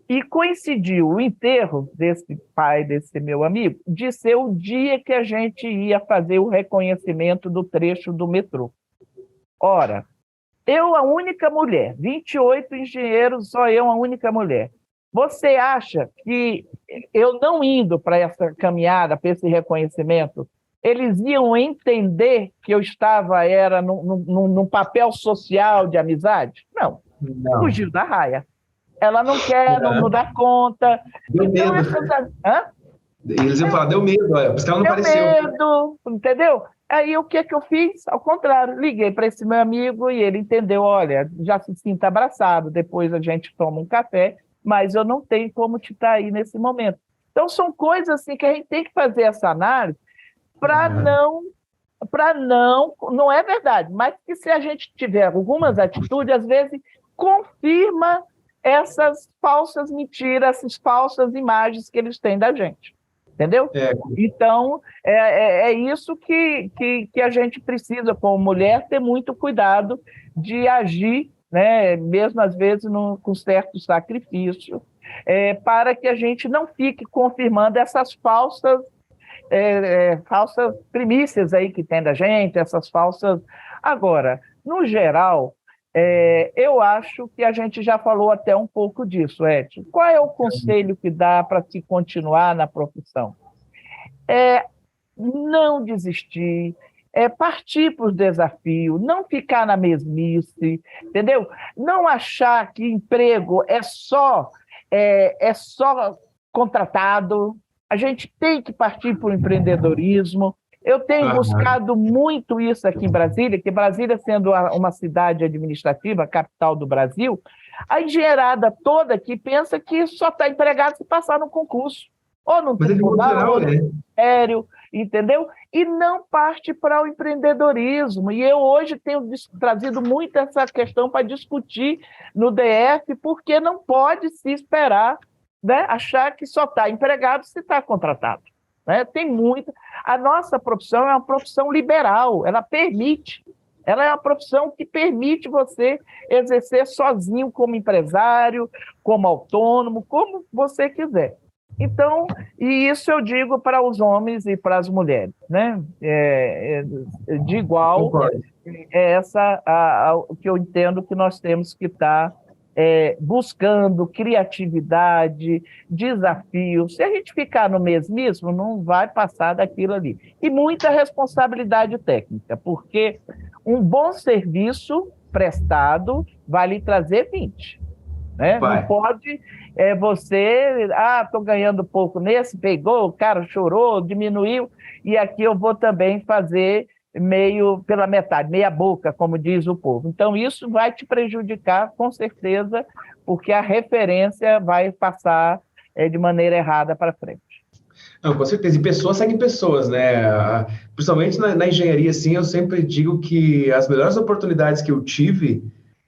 Speaker 2: e coincidiu o enterro desse pai, desse meu amigo, de ser o dia que a gente ia fazer o reconhecimento do trecho do metrô. Ora, eu, a única mulher, 28 engenheiros, só eu, a única mulher. Você acha que eu não indo para essa caminhada, para esse reconhecimento, eles iam entender que eu era num papel social de amizade? Não. Fugiu da raia. Ela não quer, não dá conta.
Speaker 1: Deu
Speaker 2: então,
Speaker 1: medo. Eles iam falar, deu medo, por isso que ela não apareceu.
Speaker 2: Deu medo, entendeu? Aí o que eu fiz? Ao contrário, liguei para esse meu amigo e ele entendeu, olha, já se sinta abraçado, depois a gente toma um café, mas eu não tenho como te estar aí nesse momento. Então, são coisas assim que a gente tem que fazer essa análise para não é verdade, mas que se a gente tiver algumas atitudes, às vezes confirma essas falsas mentiras, essas falsas imagens que eles têm da gente. Entendeu? Então, é isso que a gente precisa, como mulher, ter muito cuidado de agir, né, mesmo às vezes com certo sacrifício, para que a gente não fique confirmando essas falsas primícias aí que tem da gente, essas falsas... Agora, no geral, eu acho que a gente já falou até um pouco disso, Edson. Qual é o conselho que dá para se continuar na profissão? Não desistir, partir para os desafios, não ficar na mesmice, entendeu? Não achar que emprego é só contratado. A gente tem que partir para o empreendedorismo. Eu tenho
Speaker 1: Aham.
Speaker 2: buscado muito isso aqui em Brasília, que Brasília sendo uma cidade administrativa, a capital do Brasil, a engenheirada toda aqui pensa que só está empregado se passar no concurso, ou no
Speaker 1: Mas é de modo
Speaker 2: tribunal,
Speaker 1: geral,
Speaker 2: ou no
Speaker 1: é.
Speaker 2: ministério, entendeu? E não parte para o empreendedorismo. E eu hoje tenho trazido muito essa questão para discutir no DF, porque não pode se esperar, né, achar que só está empregado se está contratado. Né? Tem muita. A nossa profissão é uma profissão liberal, ela é uma profissão que permite você exercer sozinho como empresário, como autônomo, como você quiser. Então, e isso eu digo para os homens e para as mulheres, né? De igual,
Speaker 1: Concordo.
Speaker 2: é o que eu entendo que nós temos que estar buscando criatividade, desafio. Se a gente ficar no mesmismo, não vai passar daquilo ali. E muita responsabilidade técnica, porque um bom serviço prestado vai lhe trazer 20. Né? Não
Speaker 1: Vai.
Speaker 2: pode você, estou ganhando pouco nesse, pegou, o cara chorou, diminuiu, e aqui eu vou também fazer meio pela metade, meia boca, como diz o povo. Então, isso vai te prejudicar, com certeza, porque a referência vai passar de maneira errada para frente.
Speaker 1: Não, com certeza. E pessoas seguem pessoas, né? Principalmente na engenharia, assim, eu sempre digo que as melhores oportunidades que eu tive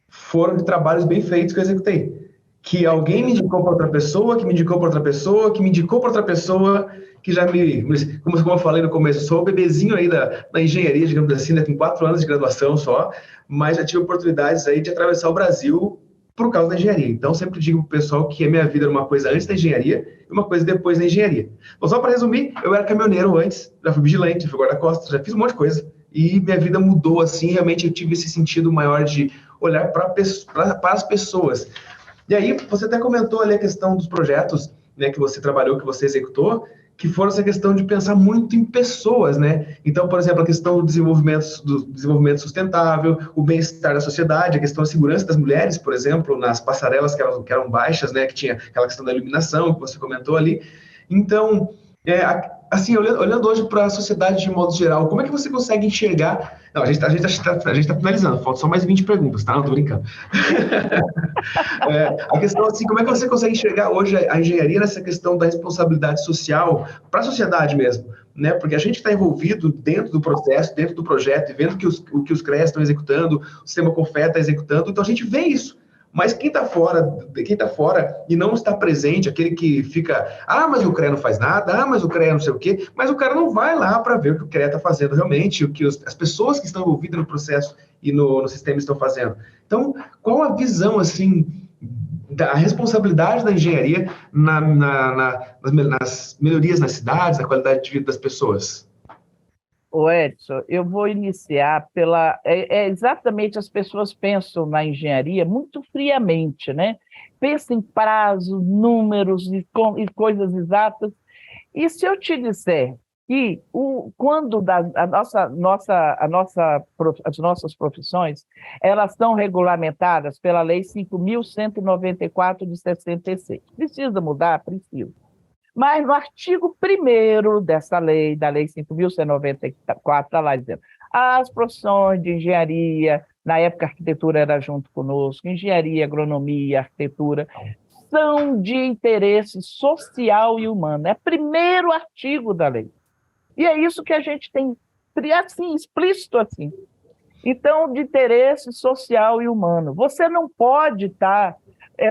Speaker 1: foram de trabalhos bem feitos que eu executei. Que alguém me indicou para outra pessoa, que me indicou para outra pessoa, que me indicou para outra pessoa, que já como eu falei no começo, eu sou o bebezinho aí da engenharia, digamos assim, né? Tenho 4 anos de graduação só, mas já tive oportunidades aí de atravessar o Brasil por causa da engenharia. Então, sempre digo para o pessoal que a minha vida era uma coisa antes da engenharia e uma coisa depois da engenharia. Então, só para resumir, eu era caminhoneiro antes, já fui vigilante, fui guarda-costas, já fiz um monte de coisa. E minha vida mudou assim, realmente eu tive esse sentido maior de olhar para as pessoas. E aí, você até comentou ali a questão dos projetos, né, que você trabalhou, que você executou, que foram essa questão de pensar muito em pessoas, né? Então, por exemplo, a questão do desenvolvimento sustentável, o bem-estar da sociedade, a questão da segurança das mulheres, por exemplo, nas passarelas que eram baixas, né, que tinha aquela questão da iluminação que você comentou ali. Então, assim, olhando hoje para a sociedade de modo geral, como é que você consegue enxergar? Não, a gente tá finalizando, faltam só mais 20 perguntas, tá? Não tô brincando. A questão assim, como é que você consegue enxergar hoje a engenharia nessa questão da responsabilidade social para a sociedade mesmo, né? Porque a gente está envolvido dentro do processo, dentro do projeto, e vendo o que os CREAs estão executando, o sistema Confé está executando, então a gente vê isso. Mas quem tá fora e não está presente, aquele que fica, mas o CREA não faz nada, mas o CREA não sei o quê, mas o cara não vai lá para ver o que o CREA está fazendo realmente, o que as pessoas que estão envolvidas no processo e no sistema estão fazendo. Então, qual a visão, assim, da responsabilidade da engenharia nas melhorias nas cidades, na qualidade de vida das pessoas?
Speaker 2: Ô Edson, eu vou iniciar pela. Exatamente, as pessoas pensam na engenharia muito friamente, né? Pensam em prazos, números e coisas exatas. E se eu te disser que quando as nossas profissões elas são regulamentadas pela Lei 5.194 de 66. Precisa mudar? Precisa. Mas no artigo 1º dessa lei, da Lei 5.194, está lá dizendo as profissões de engenharia, na época a arquitetura era junto conosco, engenharia, agronomia, arquitetura, são de interesse social e humano. É o primeiro artigo da lei. E é isso que a gente tem, assim, explícito assim. Então, de interesse social e humano. Você não pode estar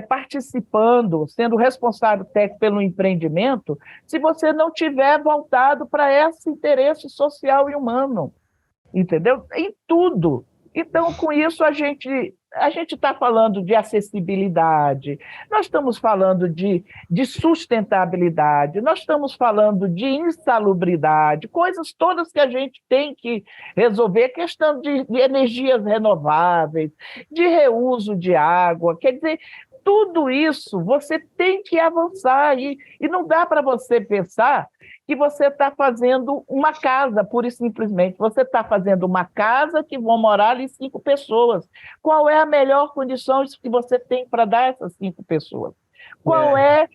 Speaker 2: participando, sendo responsável técnico pelo empreendimento, se você não tiver voltado para esse interesse social e humano, entendeu? Em tudo. Então, com isso, a gente está falando de acessibilidade, nós estamos falando de sustentabilidade, nós estamos falando de insalubridade, coisas todas que a gente tem que resolver, questão de energias renováveis, de reuso de água, quer dizer, tudo isso você tem que avançar e não dá para você pensar que você está fazendo uma casa, pura e simplesmente. Você está fazendo uma casa que vão morar ali 5 pessoas. Qual é a melhor condição que você tem para dar a essas 5 pessoas? Qual é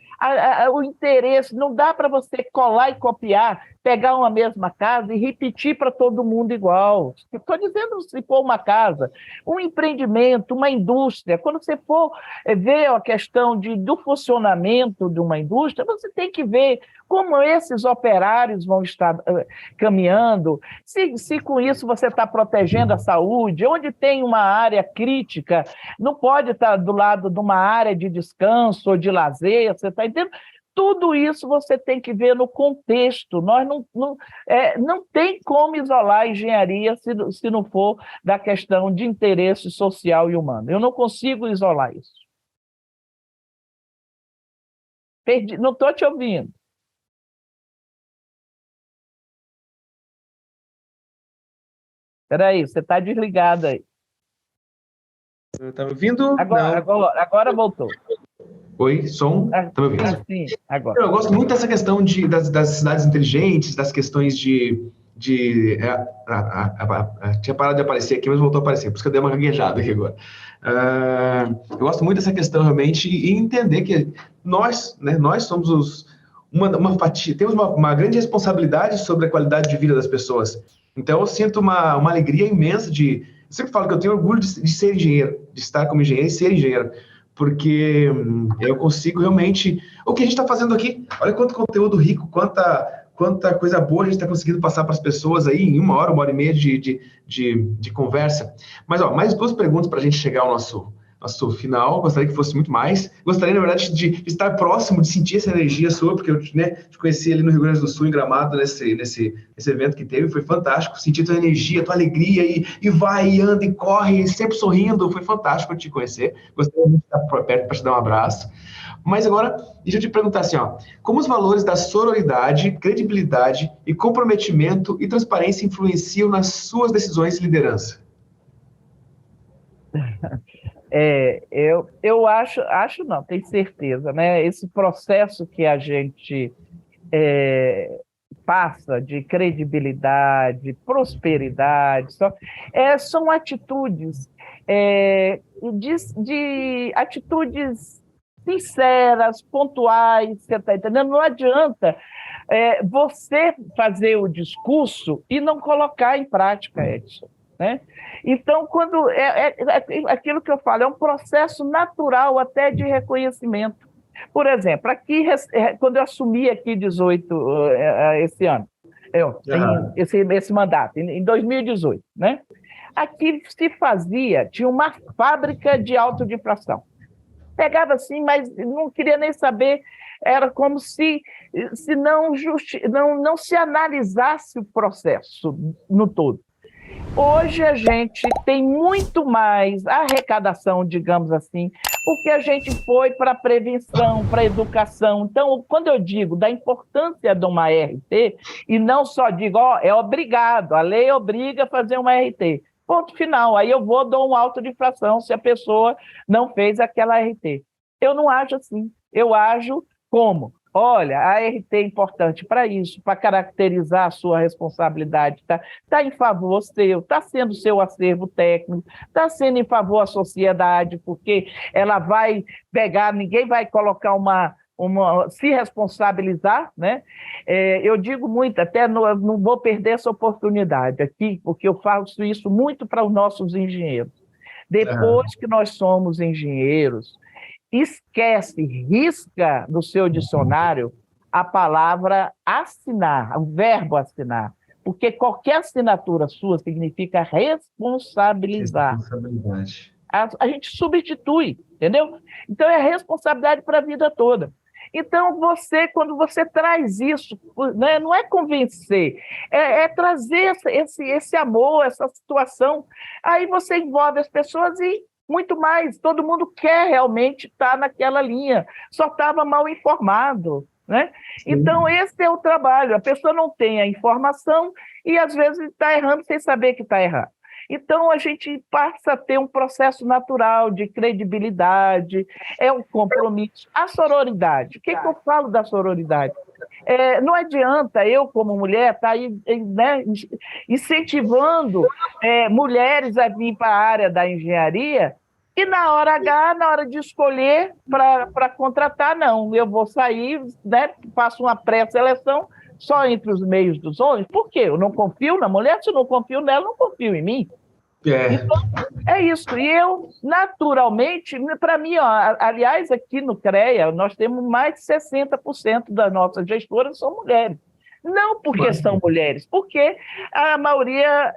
Speaker 2: o interesse, não dá para você colar e copiar, pegar uma mesma casa e repetir para todo mundo igual. Estou dizendo, se for uma casa, um empreendimento, uma indústria, quando você for ver a questão do funcionamento de uma indústria, você tem que ver como esses operários vão estar caminhando, se com isso você está protegendo a saúde, onde tem uma área crítica, não pode estar do lado de uma área de descanso ou de lazer, você está entendendo? Tudo isso você tem que ver no contexto. Nós não tem como isolar a engenharia se não for da questão de interesse social e humano. Eu não consigo isolar isso. Perdi, não estou te ouvindo. Espera aí, você está desligado aí.
Speaker 1: Tá me ouvindo?
Speaker 2: Agora voltou.
Speaker 1: Oi, som? Tá me ouvindo?
Speaker 2: Sim, agora.
Speaker 1: Eu gosto muito dessa questão das cidades inteligentes, das questões tinha parado de aparecer aqui, mas voltou a aparecer, por isso que eu dei uma gaguejada aqui agora. Eu gosto muito dessa questão realmente e entender que nós somos uma fatia, temos uma grande responsabilidade sobre a qualidade de vida das pessoas. Então eu sinto uma alegria imensa eu sempre falo que eu tenho orgulho de ser engenheiro, de estar como engenheiro e ser engenheiro, porque eu consigo realmente... O que a gente está fazendo aqui, olha quanto conteúdo rico, quanta coisa boa a gente está conseguindo passar para as pessoas aí em 1 hora e meia de conversa. Mas, mais 2 perguntas para a gente chegar ao nosso final. Gostaria que fosse muito mais. Gostaria, na verdade, de estar próximo, de sentir essa energia sua, porque eu te conheci ali no Rio Grande do Sul, em Gramado, nesse evento que teve. Foi fantástico. Senti tua energia, tua alegria, e vai, e anda, e corre, sempre sorrindo. Foi fantástico te conhecer. Gostaria muito de estar perto para te dar um abraço. Mas agora, deixa eu te perguntar assim, como os valores da sororidade, credibilidade e comprometimento e transparência influenciam nas suas decisões de liderança?
Speaker 2: Eu acho não, tenho certeza, né? Esse processo que a gente passa de credibilidade, prosperidade, são atitudes, de atitudes sinceras, pontuais, você está entendendo? Não adianta você fazer o discurso e não colocar em prática, Edson, né? Então, quando aquilo que eu falo, é um processo natural até de reconhecimento. Por exemplo, aqui, quando eu assumi aqui 18 esse ano, esse mandato, em 2018, né? Aqui tinha uma fábrica de autodifração. Pegava assim, mas não queria nem saber, era como se não se analisasse o processo no todo. Hoje a gente tem muito mais arrecadação, digamos assim, porque a gente foi para a prevenção, para a educação. Então, quando eu digo da importância de uma RT, e não só digo, é obrigado, a lei obriga a fazer uma RT. Ponto final. Aí eu dou um auto de infração se a pessoa não fez aquela RT. Eu não ajo assim. Eu ajo como? Olha, a RT é importante para isso, para caracterizar a sua responsabilidade. Tá em favor seu, está sendo seu acervo técnico, está sendo em favor à sociedade, porque ela vai pegar, ninguém vai colocar se responsabilizar, né? Eu digo muito, até não vou perder essa oportunidade aqui, porque eu faço isso muito para os nossos engenheiros. Depois que nós somos engenheiros, risca do seu dicionário a palavra assinar, o verbo assinar, porque qualquer assinatura sua significa responsabilizar.
Speaker 1: Responsabilidade.
Speaker 2: A gente substitui, entendeu? Então, é responsabilidade para a vida toda. Então, quando você traz isso, né, não é convencer, é trazer esse amor, essa situação, aí você envolve as pessoas e muito mais, todo mundo quer realmente estar naquela linha, só estava mal informado, né? Então, esse é o trabalho, a pessoa não tem a informação e, às vezes, está errando sem saber que está errando. Então, a gente passa a ter um processo natural de credibilidade, é um compromisso. A sororidade, o que eu falo da sororidade? Não adianta eu, como mulher, estar aí, né, incentivando mulheres a vir para a área da engenharia E na hora H, na hora de escolher para contratar, não. Eu vou sair, né, faço uma pré-seleção só entre os meios dos homens. Por quê? Eu não confio na mulher, se eu não confio nela, eu não confio em mim.
Speaker 1: É.
Speaker 2: Então, é isso. E eu, naturalmente, para mim, ó, aliás, aqui no CREA, nós temos mais de 60% das nossas gestoras são mulheres. Não porque são mulheres, porque a maioria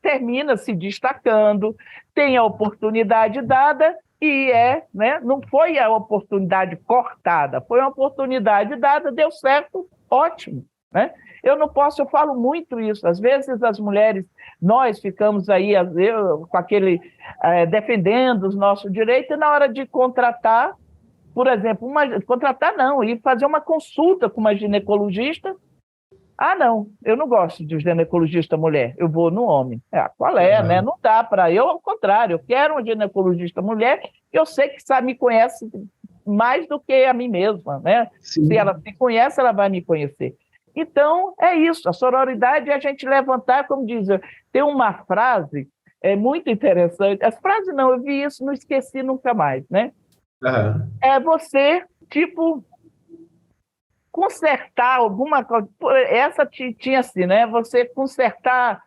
Speaker 2: termina se destacando, tem a oportunidade dada e né, não foi a oportunidade cortada, foi uma oportunidade dada, deu certo, ótimo. Né? Eu falo muito isso, às vezes as mulheres, nós ficamos aí com aquele, defendendo os nossos direitos, e na hora de contratar, por exemplo, contratar não, ir fazer uma consulta com uma ginecologista. Ah, não, eu não gosto de ginecologista mulher, eu vou no homem. Qual é, né? Não dá para eu, ao contrário, eu quero uma ginecologista mulher, eu sei que me conhece mais do que a mim mesma, né?
Speaker 1: Sim.
Speaker 2: Se ela se conhece, ela vai me conhecer. Então, é isso, a sororidade é a gente levantar, como diz, tem uma frase muito interessante, as frases não, eu vi isso, não esqueci nunca mais, né? É você, tipo, consertar alguma coisa, essa tinha assim, né? Você consertar,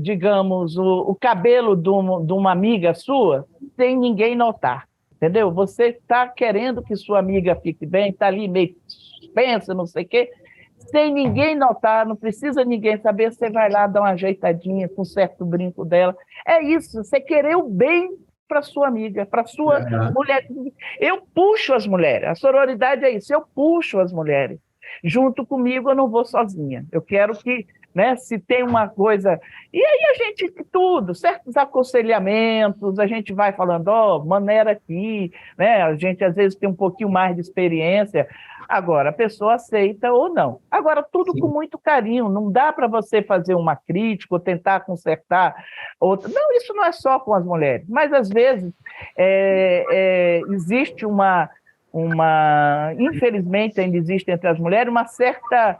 Speaker 2: digamos, o cabelo de uma amiga sua, sem ninguém notar, entendeu? Você está querendo que sua amiga fique bem, está ali meio suspensa, não sei o quê, sem ninguém notar, não precisa ninguém saber, você vai lá dar uma ajeitadinha, conserta o brinco dela. É isso, você querer o bem para sua amiga, para sua mulher. Eu puxo as mulheres, a sororidade é isso, eu puxo as mulheres. Junto comigo eu não vou sozinha. Eu quero que, né, se tem uma coisa... E aí a gente, tudo, certos aconselhamentos, a gente vai falando, maneira aqui, né? A gente às vezes tem um pouquinho mais de experiência. Agora, a pessoa aceita ou não. Agora, tudo com muito carinho, não dá para você fazer uma crítica ou tentar consertar outra. Não, isso não é só com as mulheres, mas às vezes existe infelizmente ainda existe entre as mulheres uma certa,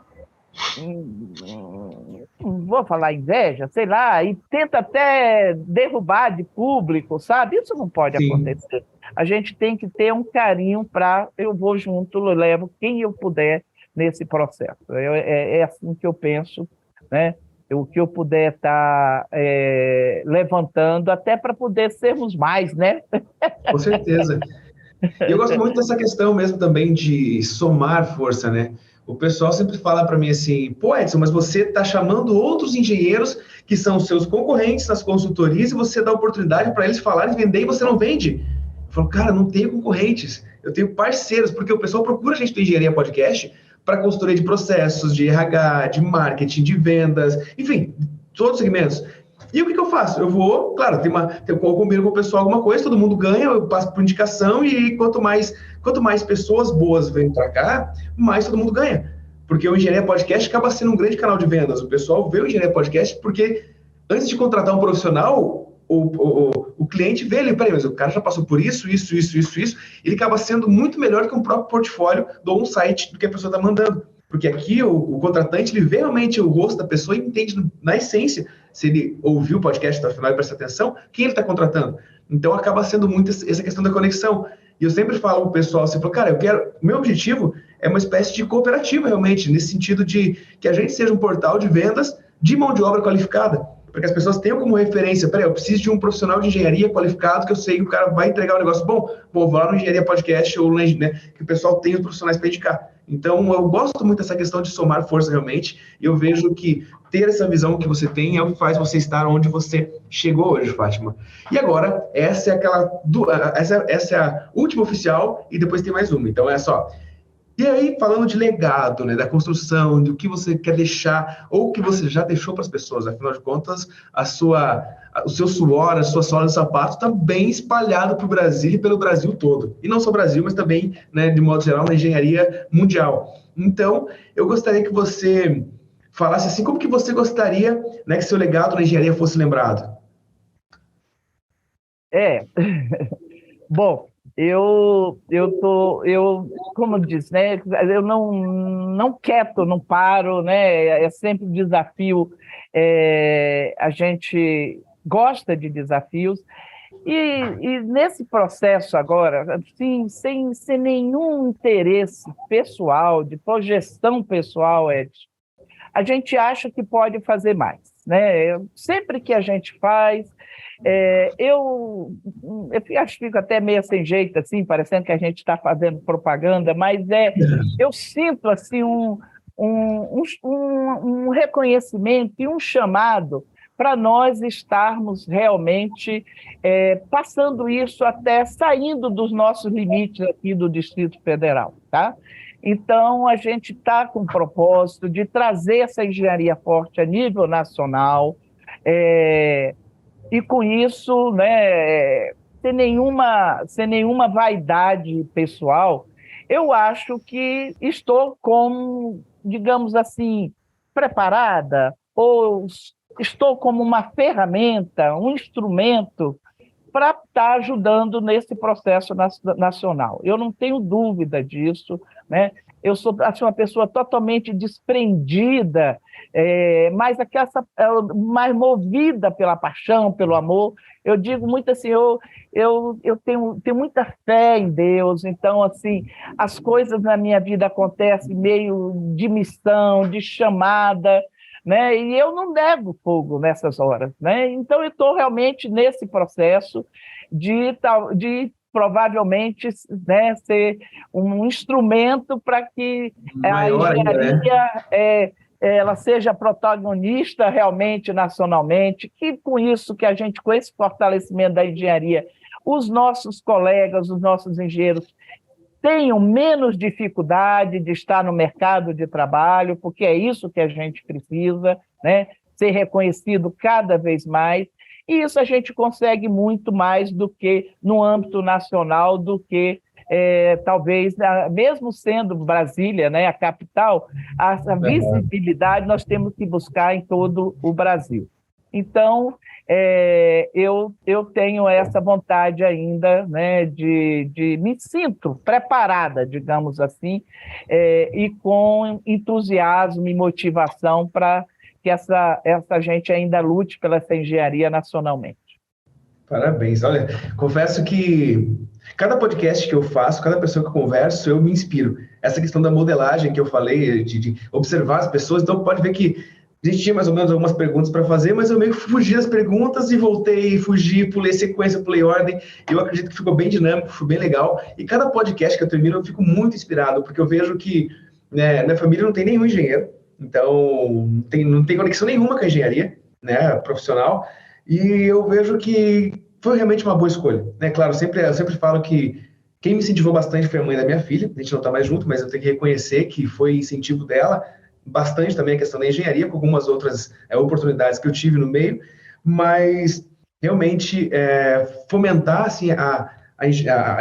Speaker 2: não vou falar inveja, sei lá, e tenta até derrubar de público, sabe? Isso não pode acontecer. A gente tem que ter um carinho eu vou junto, eu levo quem eu puder nesse processo. É assim que eu penso, né? O que eu puder estar levantando, até para poder sermos mais, né?
Speaker 1: Com certeza. E eu gosto muito dessa questão mesmo também de somar força, né? O pessoal sempre fala para mim assim, pô, Edson, mas você está chamando outros engenheiros que são seus concorrentes nas consultorias e você dá oportunidade para eles falarem, vender e você não vende. Eu falo, cara, não tenho concorrentes, eu tenho parceiros, porque o pessoal procura a gente do Engenharia Podcast para consultoria de processos, de RH, de marketing, de vendas, enfim, todos os segmentos. E o que eu faço? Eu vou, claro, eu combino com o pessoal alguma coisa, todo mundo ganha, eu passo por indicação e quanto mais pessoas boas vêm para cá, mais todo mundo ganha. Porque o Engenharia Podcast acaba sendo um grande canal de vendas. O pessoal vê o Engenharia Podcast porque antes de contratar um profissional, o cliente vê ele, peraí, mas o cara já passou por isso, ele acaba sendo muito melhor que um próprio portfólio do um site do que a pessoa está mandando. Porque aqui o contratante, ele vê realmente o rosto da pessoa e entende na essência, se ele ouviu o podcast até o final e presta atenção, quem ele está contratando. Então, acaba sendo muito essa questão da conexão. E eu sempre falo para o pessoal assim, cara, meu objetivo é uma espécie de cooperativa, realmente, nesse sentido de que a gente seja um portal de vendas de mão de obra qualificada, para que as pessoas tenham como referência, peraí, eu preciso de um profissional de engenharia qualificado, que eu sei que o cara vai entregar um negócio bom, vou lá no Engenharia Podcast, ou né, que o pessoal tem os profissionais para indicar. Então, eu gosto muito dessa questão de somar força realmente, e eu vejo que ter essa visão que você tem é o que faz você estar onde você chegou hoje, Fátima. E agora, essa é a última oficial, e depois tem mais uma. Então, é só... E aí, falando de legado, né, da construção, do que você quer deixar, ou que você já deixou para as pessoas, afinal de contas, o seu suor, a sua sola de sapato está bem espalhado para o Brasil e pelo Brasil todo. E não só o Brasil, mas também, né, de modo geral, na engenharia mundial. Então, eu gostaria que você falasse assim, como que você gostaria, né, que seu legado na engenharia fosse lembrado?
Speaker 2: Bom, como eu disse, né? Eu não quieto, não paro, né? É sempre desafio. A gente gosta de desafios E nesse processo agora, assim, sem nenhum interesse pessoal, de projeção pessoal, Edson, a gente acha que pode fazer mais, né? Sempre que a gente faz, eu acho que fico até meio sem jeito, assim, parecendo que a gente está fazendo propaganda, mas eu sinto assim um reconhecimento e um chamado para nós estarmos realmente passando isso até saindo dos nossos limites aqui do Distrito Federal, tá? Então, a gente está com o propósito de trazer essa engenharia forte a nível nacional, e com isso, né, sem nenhuma vaidade pessoal, eu acho que estou como, digamos assim, preparada, ou estou como uma ferramenta, um instrumento para estar ajudando nesse processo nacional. Eu não tenho dúvida disso, né? Eu sou assim, uma pessoa totalmente desprendida, mais movida pela paixão, pelo amor. Eu digo muito assim, eu tenho muita fé em Deus, então, assim, as coisas na minha vida acontecem meio de missão, de chamada, né? E eu não nego fogo nessas horas, né? Então, eu estou realmente nesse processo de provavelmente, né, ser um instrumento para que a engenharia ela seja protagonista realmente nacionalmente, que com isso que a gente, com esse fortalecimento da engenharia, os nossos colegas, os nossos engenheiros tenham menos dificuldade de estar no mercado de trabalho, porque é isso que a gente precisa, né? Ser reconhecido cada vez mais, e isso a gente consegue muito mais do que no âmbito nacional, do que talvez, mesmo sendo Brasília, né, a capital, a visibilidade nós temos que buscar em todo o Brasil. Então, eu tenho essa vontade ainda, né, de me sinto preparada, digamos assim, e com entusiasmo e motivação para que essa gente ainda lute pela essa engenharia nacionalmente.
Speaker 1: Parabéns. Olha, confesso que cada podcast que eu faço, cada pessoa que eu converso, eu me inspiro. Essa questão da modelagem que eu falei, de observar as pessoas, então pode ver que a gente tinha mais ou menos algumas perguntas para fazer, mas eu meio que fugi das perguntas e voltei, fugi, pulei sequência, pulei ordem. Eu acredito que ficou bem dinâmico, foi bem legal. E cada podcast que eu termino, eu fico muito inspirado, porque eu vejo que, né, minha família não tem nenhum engenheiro, então não tem conexão nenhuma com a engenharia, né, profissional. E eu vejo que foi realmente uma boa escolha, né? Claro, eu sempre falo que quem me incentivou bastante foi a mãe da minha filha. A gente não está mais junto, mas eu tenho que reconhecer que foi incentivo dela, bastante também a questão da engenharia, com algumas outras oportunidades que eu tive no meio, mas realmente fomentar assim, a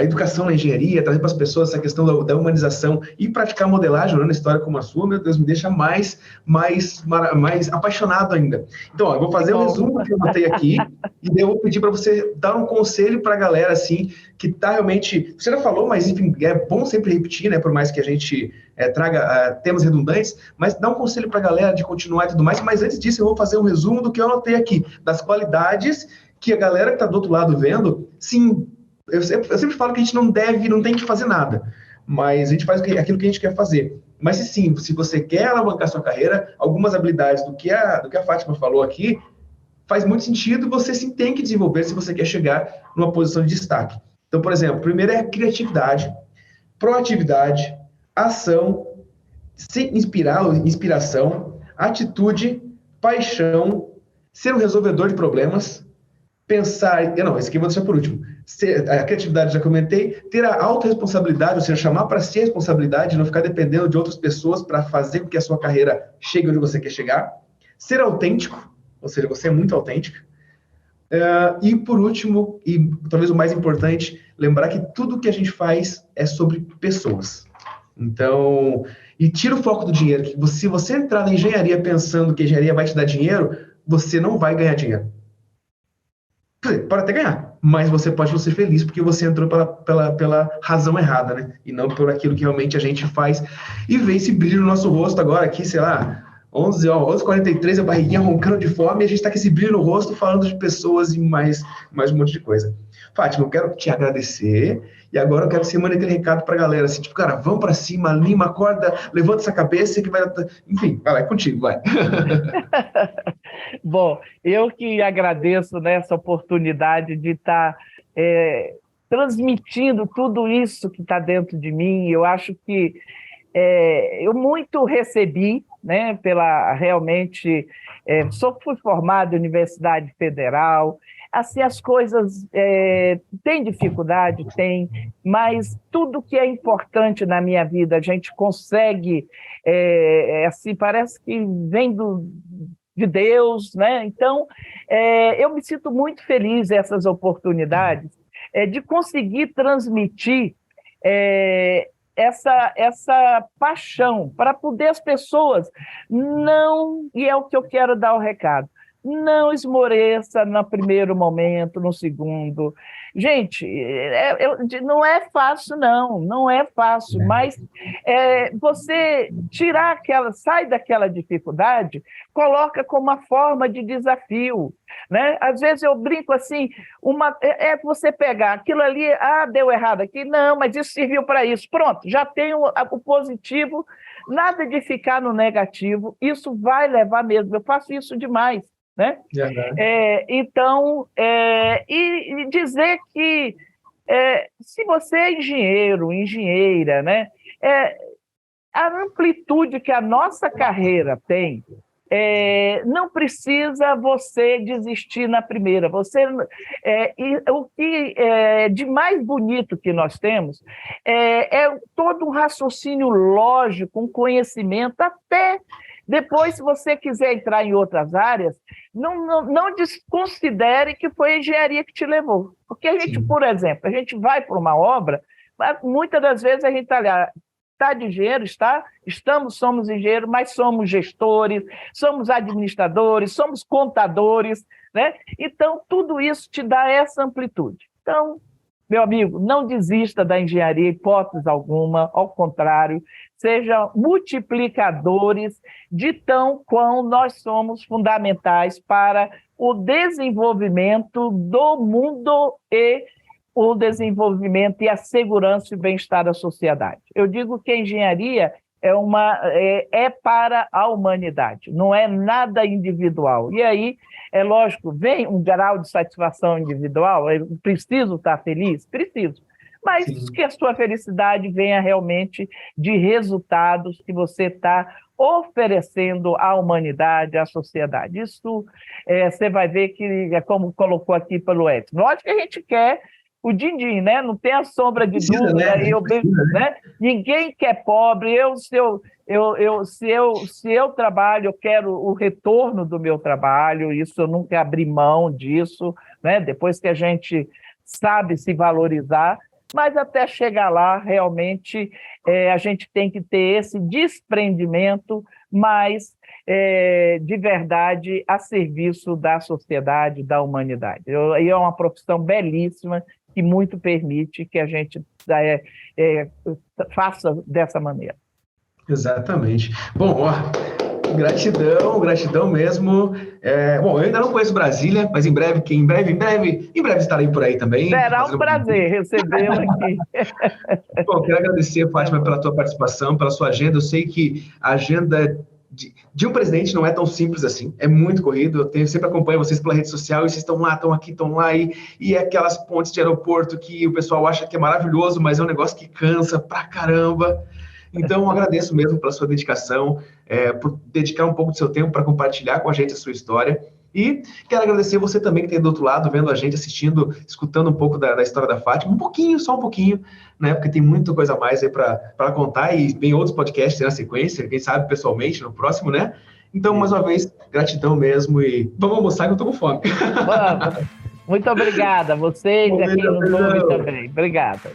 Speaker 1: educação na engenharia, trazer para as pessoas essa questão da humanização e praticar modelagem, na história como a sua, meu Deus, me deixa mais apaixonado ainda. Então, ó, eu vou fazer um resumo que eu botei aqui e daí eu vou pedir para você dar um conselho para a galera, assim, que está realmente... Você já falou, mas, enfim, é bom sempre repetir, né, por mais que a gente traga temas redundantes, mas dá um conselho para a galera de continuar e tudo mais. Mas antes disso, eu vou fazer um resumo do que eu anotei aqui, das qualidades que a galera que está do outro lado vendo, sim... Eu sempre falo que a gente não tem que fazer nada, mas a gente faz aquilo que a gente quer fazer. Mas se você quer alavancar sua carreira, algumas habilidades do que a Fátima falou aqui, faz muito sentido, você sim tem que desenvolver se você quer chegar numa posição de destaque. Então, por exemplo, primeiro é criatividade, proatividade, ação, inspiração, atitude, paixão, ser um resolvedor de problemas, pensar... Não, esse aqui eu vou deixar por último. A criatividade já comentei, ter a autorresponsabilidade, ou seja, chamar para si a responsabilidade, não ficar dependendo de outras pessoas para fazer com que a sua carreira chegue onde você quer chegar, ser autêntico, ou seja, você é muito autêntico, e por último, e talvez o mais importante, lembrar que tudo que a gente faz é sobre pessoas. Então, e tira o foco do dinheiro, que se você entrar na engenharia pensando que a engenharia vai te dar dinheiro, você não vai ganhar dinheiro. Pode até ganhar, mas você pode não ser feliz porque você entrou pela razão errada, né? E não por aquilo que realmente a gente faz. E vê esse brilho no nosso rosto agora aqui, sei lá, 11h43, a barriguinha roncando de fome, e a gente está com esse brilho no rosto falando de pessoas e mais um monte de coisa. Fátima, eu quero te agradecer, e agora eu quero que você mande aquele recado para a galera, assim, tipo, cara, vamos para cima, anima, acorda, levanta essa cabeça que vai... Enfim, vai lá, é contigo, vai.
Speaker 2: Bom, eu que agradeço, né, essa oportunidade de estar transmitindo tudo isso que está dentro de mim. Eu acho que eu muito recebi, né, realmente, fui formado em Universidade Federal, assim, as coisas têm dificuldade, tem, mas tudo que é importante na minha vida, a gente consegue, assim, parece que vem de Deus, né? Então, eu me sinto muito feliz essas oportunidades de conseguir transmitir essa paixão para poder as pessoas não, e é o que eu quero dar o recado, não esmoreça no primeiro momento, no segundo. Gente, não é fácil, não é fácil, mas você sai daquela dificuldade, coloca como uma forma de desafio, né? Às vezes eu brinco assim, você pegar aquilo ali, deu errado aqui, não, mas isso serviu para isso, pronto, já tem o positivo, nada de ficar no negativo, isso vai levar mesmo, eu faço isso demais. Né? Então, e dizer que se você é engenheira, né, a amplitude que a nossa carreira tem, não precisa você desistir na primeira. O que de mais bonito que nós temos é todo um raciocínio lógico, um conhecimento, até depois, se você quiser entrar em outras áreas, não desconsidere que foi a engenharia que te levou. Porque a gente, por exemplo, a gente vai para uma obra, mas muitas das vezes a gente está de engenheiro, somos engenheiros, mas somos gestores, somos administradores, somos contadores, né? Então, tudo isso te dá essa amplitude. Então, meu amigo, não desista da engenharia, hipótese alguma, ao contrário, sejam multiplicadores de tão quão nós somos fundamentais para o desenvolvimento do mundo e o desenvolvimento e a segurança e o bem-estar da sociedade. Eu digo que a engenharia é para a humanidade, não é nada individual. E aí, é lógico, vem um grau de satisfação individual, eu preciso estar feliz? Preciso. Mas que a sua felicidade venha realmente de resultados que você está oferecendo à humanidade, à sociedade. Isso você vai ver que, como colocou aqui pelo Edson, lógico que a gente quer o din-din, né? Não tem a sombra de dúvida. Né? Ninguém quer pobre. Se eu trabalho, eu quero o retorno do meu trabalho, isso eu nunca abri mão disso, né? Depois que a gente sabe se valorizar, mas até chegar lá, realmente, a gente tem que ter esse desprendimento, mas de verdade a serviço da sociedade, da humanidade. E é uma profissão belíssima que muito permite que a gente faça dessa maneira.
Speaker 1: Exatamente. Bom, gratidão mesmo. Bom, eu ainda não conheço Brasília, mas em breve estarei por aí também.
Speaker 2: Será um prazer recebê-lo aqui.
Speaker 1: Bom, quero agradecer, Fátima, pela tua participação, pela sua agenda. Eu sei que a agenda de um presidente não é tão simples assim, é muito corrido. Eu sempre acompanho vocês pela rede social e vocês estão lá, estão aqui, estão lá, e aquelas pontes de aeroporto que o pessoal acha que é maravilhoso, mas é um negócio que cansa pra caramba. Então, eu agradeço mesmo pela sua dedicação, por dedicar um pouco do seu tempo para compartilhar com a gente a sua história. E quero agradecer você também que está aí do outro lado, vendo a gente, assistindo, escutando um pouco da história da Fátima, só um pouquinho, né? Porque tem muita coisa a mais aí para contar e vem outros podcasts na sequência, quem sabe pessoalmente no próximo, né? Então, mais uma vez, gratidão mesmo e vamos almoçar que eu tô com fome.
Speaker 2: Vamos. Muito obrigada. Vocês aqui no Clube também. Obrigada.